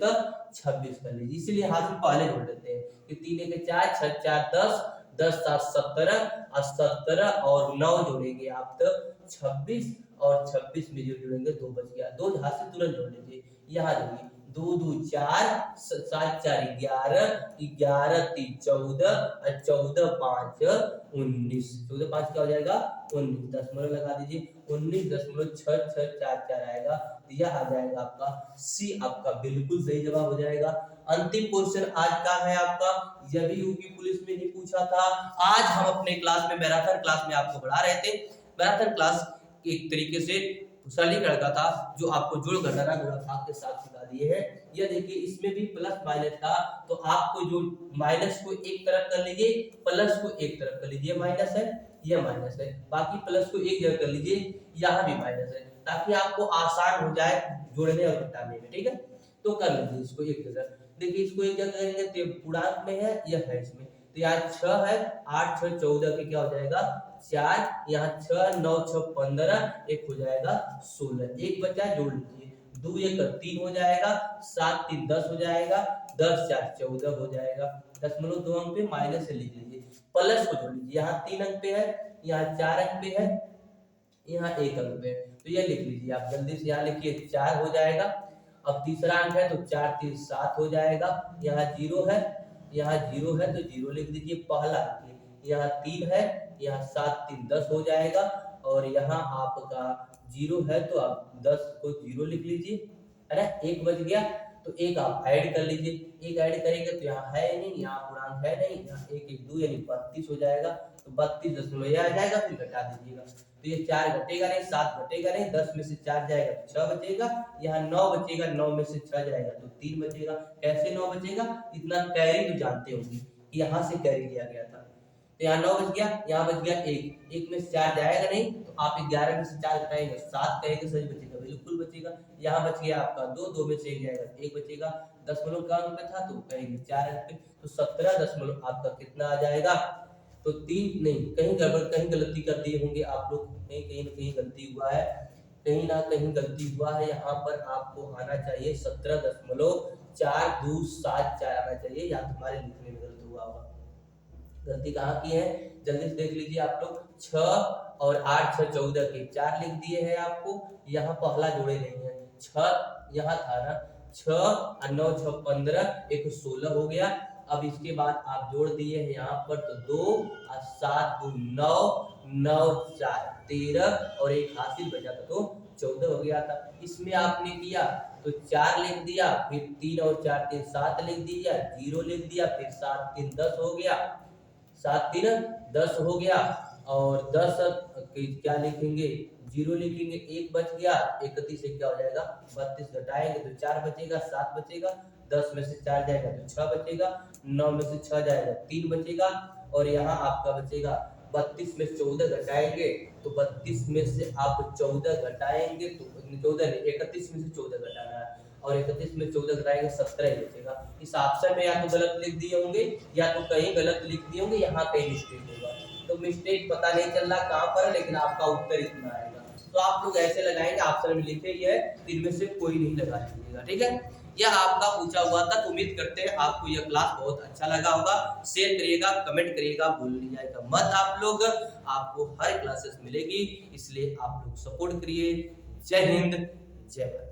26 कर लीजिए, इसीलिए हासिल पहले जोड़ देते हैं कि 3 1 4 6 4 10 10 7 17 और 17 और 9 जोड़ेंगे आप तो 26, और 26 में जो जोड़ेंगे 2 बच गया, 2 हासिल तुरंत जोड़ लीजिए। यहाँ देखिए 2 2 4 7 4 11 11 3 14 और 14 5 19, 14 5 क्या हो जाएगा 19, दशमलव लगा दीजिए, 19.6644 आएगा, तो यह आ जाएगा आपका सी, आपका बिल्कुल सही जवाब हो जाएगा। अंतिम क्वेश्चन आज का है आपका, यह भी यूपी पुलिस में ही पूछा था। आज हम अपने क्लास में मैराथन क्लास में आपको पढ़ा रहे थे। मैराथन क्लास एक तरीके से सरलीकरण का था, जो आपको जोड़ घटाना गुणा भाग के साथ सिखा दिए हैं। यह देखिए इसमें भी प्लस माइनस था, तो आपको जो माइनस को एक तरफ कर लीजिए, प्लस को एक तरफ कर लीजिए, माइनस है यह माइनस है, बाकी प्लस को एक जगह कर लीजिए, यहाँ भी माइनस है, ताकि आपको आसान हो जाए जोड़ने और घटाने में। ठीक है, तो कर लीजिए इसको एक जगह। देखिए इसको एक जगह करेंगे तो पूर्णांक में है, यह है इसमें, तो यहाँ 6 है, 8 6 14 के क्या हो जाएगा 4, यहाँ 6 9 6 15, एक हो जाएगा 16, एक बचा जोड़ लीजिए, 2 1 3 हो जाएगा, 7 3 10 हो जाएगा, 10 4 14 हो जाएगा, दशमलव 2 अंक पे माइनस से लिख लीजिए, प्लस को जोड़ लीजिए, यहाँ 3 अंक पे है, यहाँ 4 अंक पे है, यहाँ 1 अंक पे है, तो ये लिख लीजिए आप जल्दी से, यहाँ लिखिए 4 हो जाएगा। अब तीसरा अंक है तो 4 3 7 हो जाएगा, यहाँ 0 है, यहाँ 0 है तो 0 लिख दीजिए, पहला यहाँ 3 है, यहाँ 7 3 10 हो जाएगा, और यहाँ आपका 0 है तो आप 10 को 0 लिख लीजिए, है ना। एक बच गया तो एक आप ऐड कर लीजिए, एक ऐड करेंगे तो यहाँ है नहीं, यहाँ पूर्णांक है नहीं, यहाँ 1 1 2 यानी 32 हो जाएगा, तो 32 दशमलव यह आ जाएगा, फिर घटा दीजिएगा, तो ये 4 घटेगा नहीं, 7 घटेगा नहीं, 10 में से 4 जाएगा तो 6 बचेगा, यहाँ 9 बचेगा, 9 में से 6 जाएगा तो 3 बचेगा। कैसे 9 बचेगा, इतना कैरी तो जानते होंगे कि यहाँ से कैरी लिया गया था, तो यहाँ 9 बच गया, यहाँ बच गया 1, 1 में से 4 जाएगा नहीं, तो आप 11 में से 4 घटाएंगे 7 कहेंगे, सही बचेगा, बिल्कुल बचेगा। यहाँ बच गया आपका 2, 2 में से 1 जाएगा 1 बचेगा, दशमलव का अंक पे था तो कहेंगे 4 अंक पे, तो 17 दशमलव आपका कितना आ जाएगा, तो 3 नहीं, कहीं गड़बड़, कहीं गलती कर दिए होंगे आप लोग, कहीं ना कहीं गलती हुआ है, कहीं ना कहीं गलती हुआ है, यहाँ पर आपको आना चाहिए 17.4274 आना चाहिए, या तुम्हारे लिखने में गलत हुआ होगा। गलती कहाँ की है, जल्दी से देख लीजिए आप लोग, 6 और 8 6 14 के 4 लिख दिए हैं आपको, यहाँ पहला जोड़े नहीं है, 6 यहाँ था ना, 6 और 9 6 15, एक 16 हो गया। अब इसके बाद आप जोड़ दिए हैं यहाँ पर, तो 2 और 7 2 9 9 4 13, और एक हासिल बचा था तो 14 हो गया था। इसमें आपने किया तो 4 लिख दिया, फिर 3 और 4 3 7 लिख दिया, 0 लिख दिया, फिर 7 3 10 हो गया, 7 3 10 हो गया, और 10 क्या लिखेंगे 0 लिखेंगे, 1 बच गया, 31 से क्या हो जाएगा 32, घटाएंगे तो 4 बचेगा, 7 बचेगा, 10 में से 4 जाएगा तो 6 बचेगा, 9 में से 6 जाएगा 3 बचेगा, और यहाँ आपका बचेगा 32 में 14 घटाएंगे तो 32 में से आप 14 घटाएंगे तो 14 नहीं, 31 में से 14 घटाना है, और 31 में 14 घटाएंगे 17 ही बचेगा। इस ऑप्शन में या तो गलत लिख दिए होंगे, या तो कहीं गलत लिख दिए होंगे, यहाँ कहीं मिस्टेक होगा, तो मिस्टेक पता नहीं चल रहा कहाँ पर, लेकिन आपका उत्तर इतना आएगा। तो आप लोग ऐसे लगाएंगे, ऑप्शन में लिखे ये है, इनमें से कोई नहीं लगा लीजिएगा, ठीक है। यह आपका पूछा हुआ था। तो उम्मीद करते हैं आपको यह क्लास बहुत अच्छा लगा होगा। शेयर करिएगा, कमेंट करिएगा, भूल जाएगा मत आप लोग। आपको हर क्लासेस मिलेगी, इसलिए आप लोग सपोर्ट करिए। जय हिंद, जय भारत।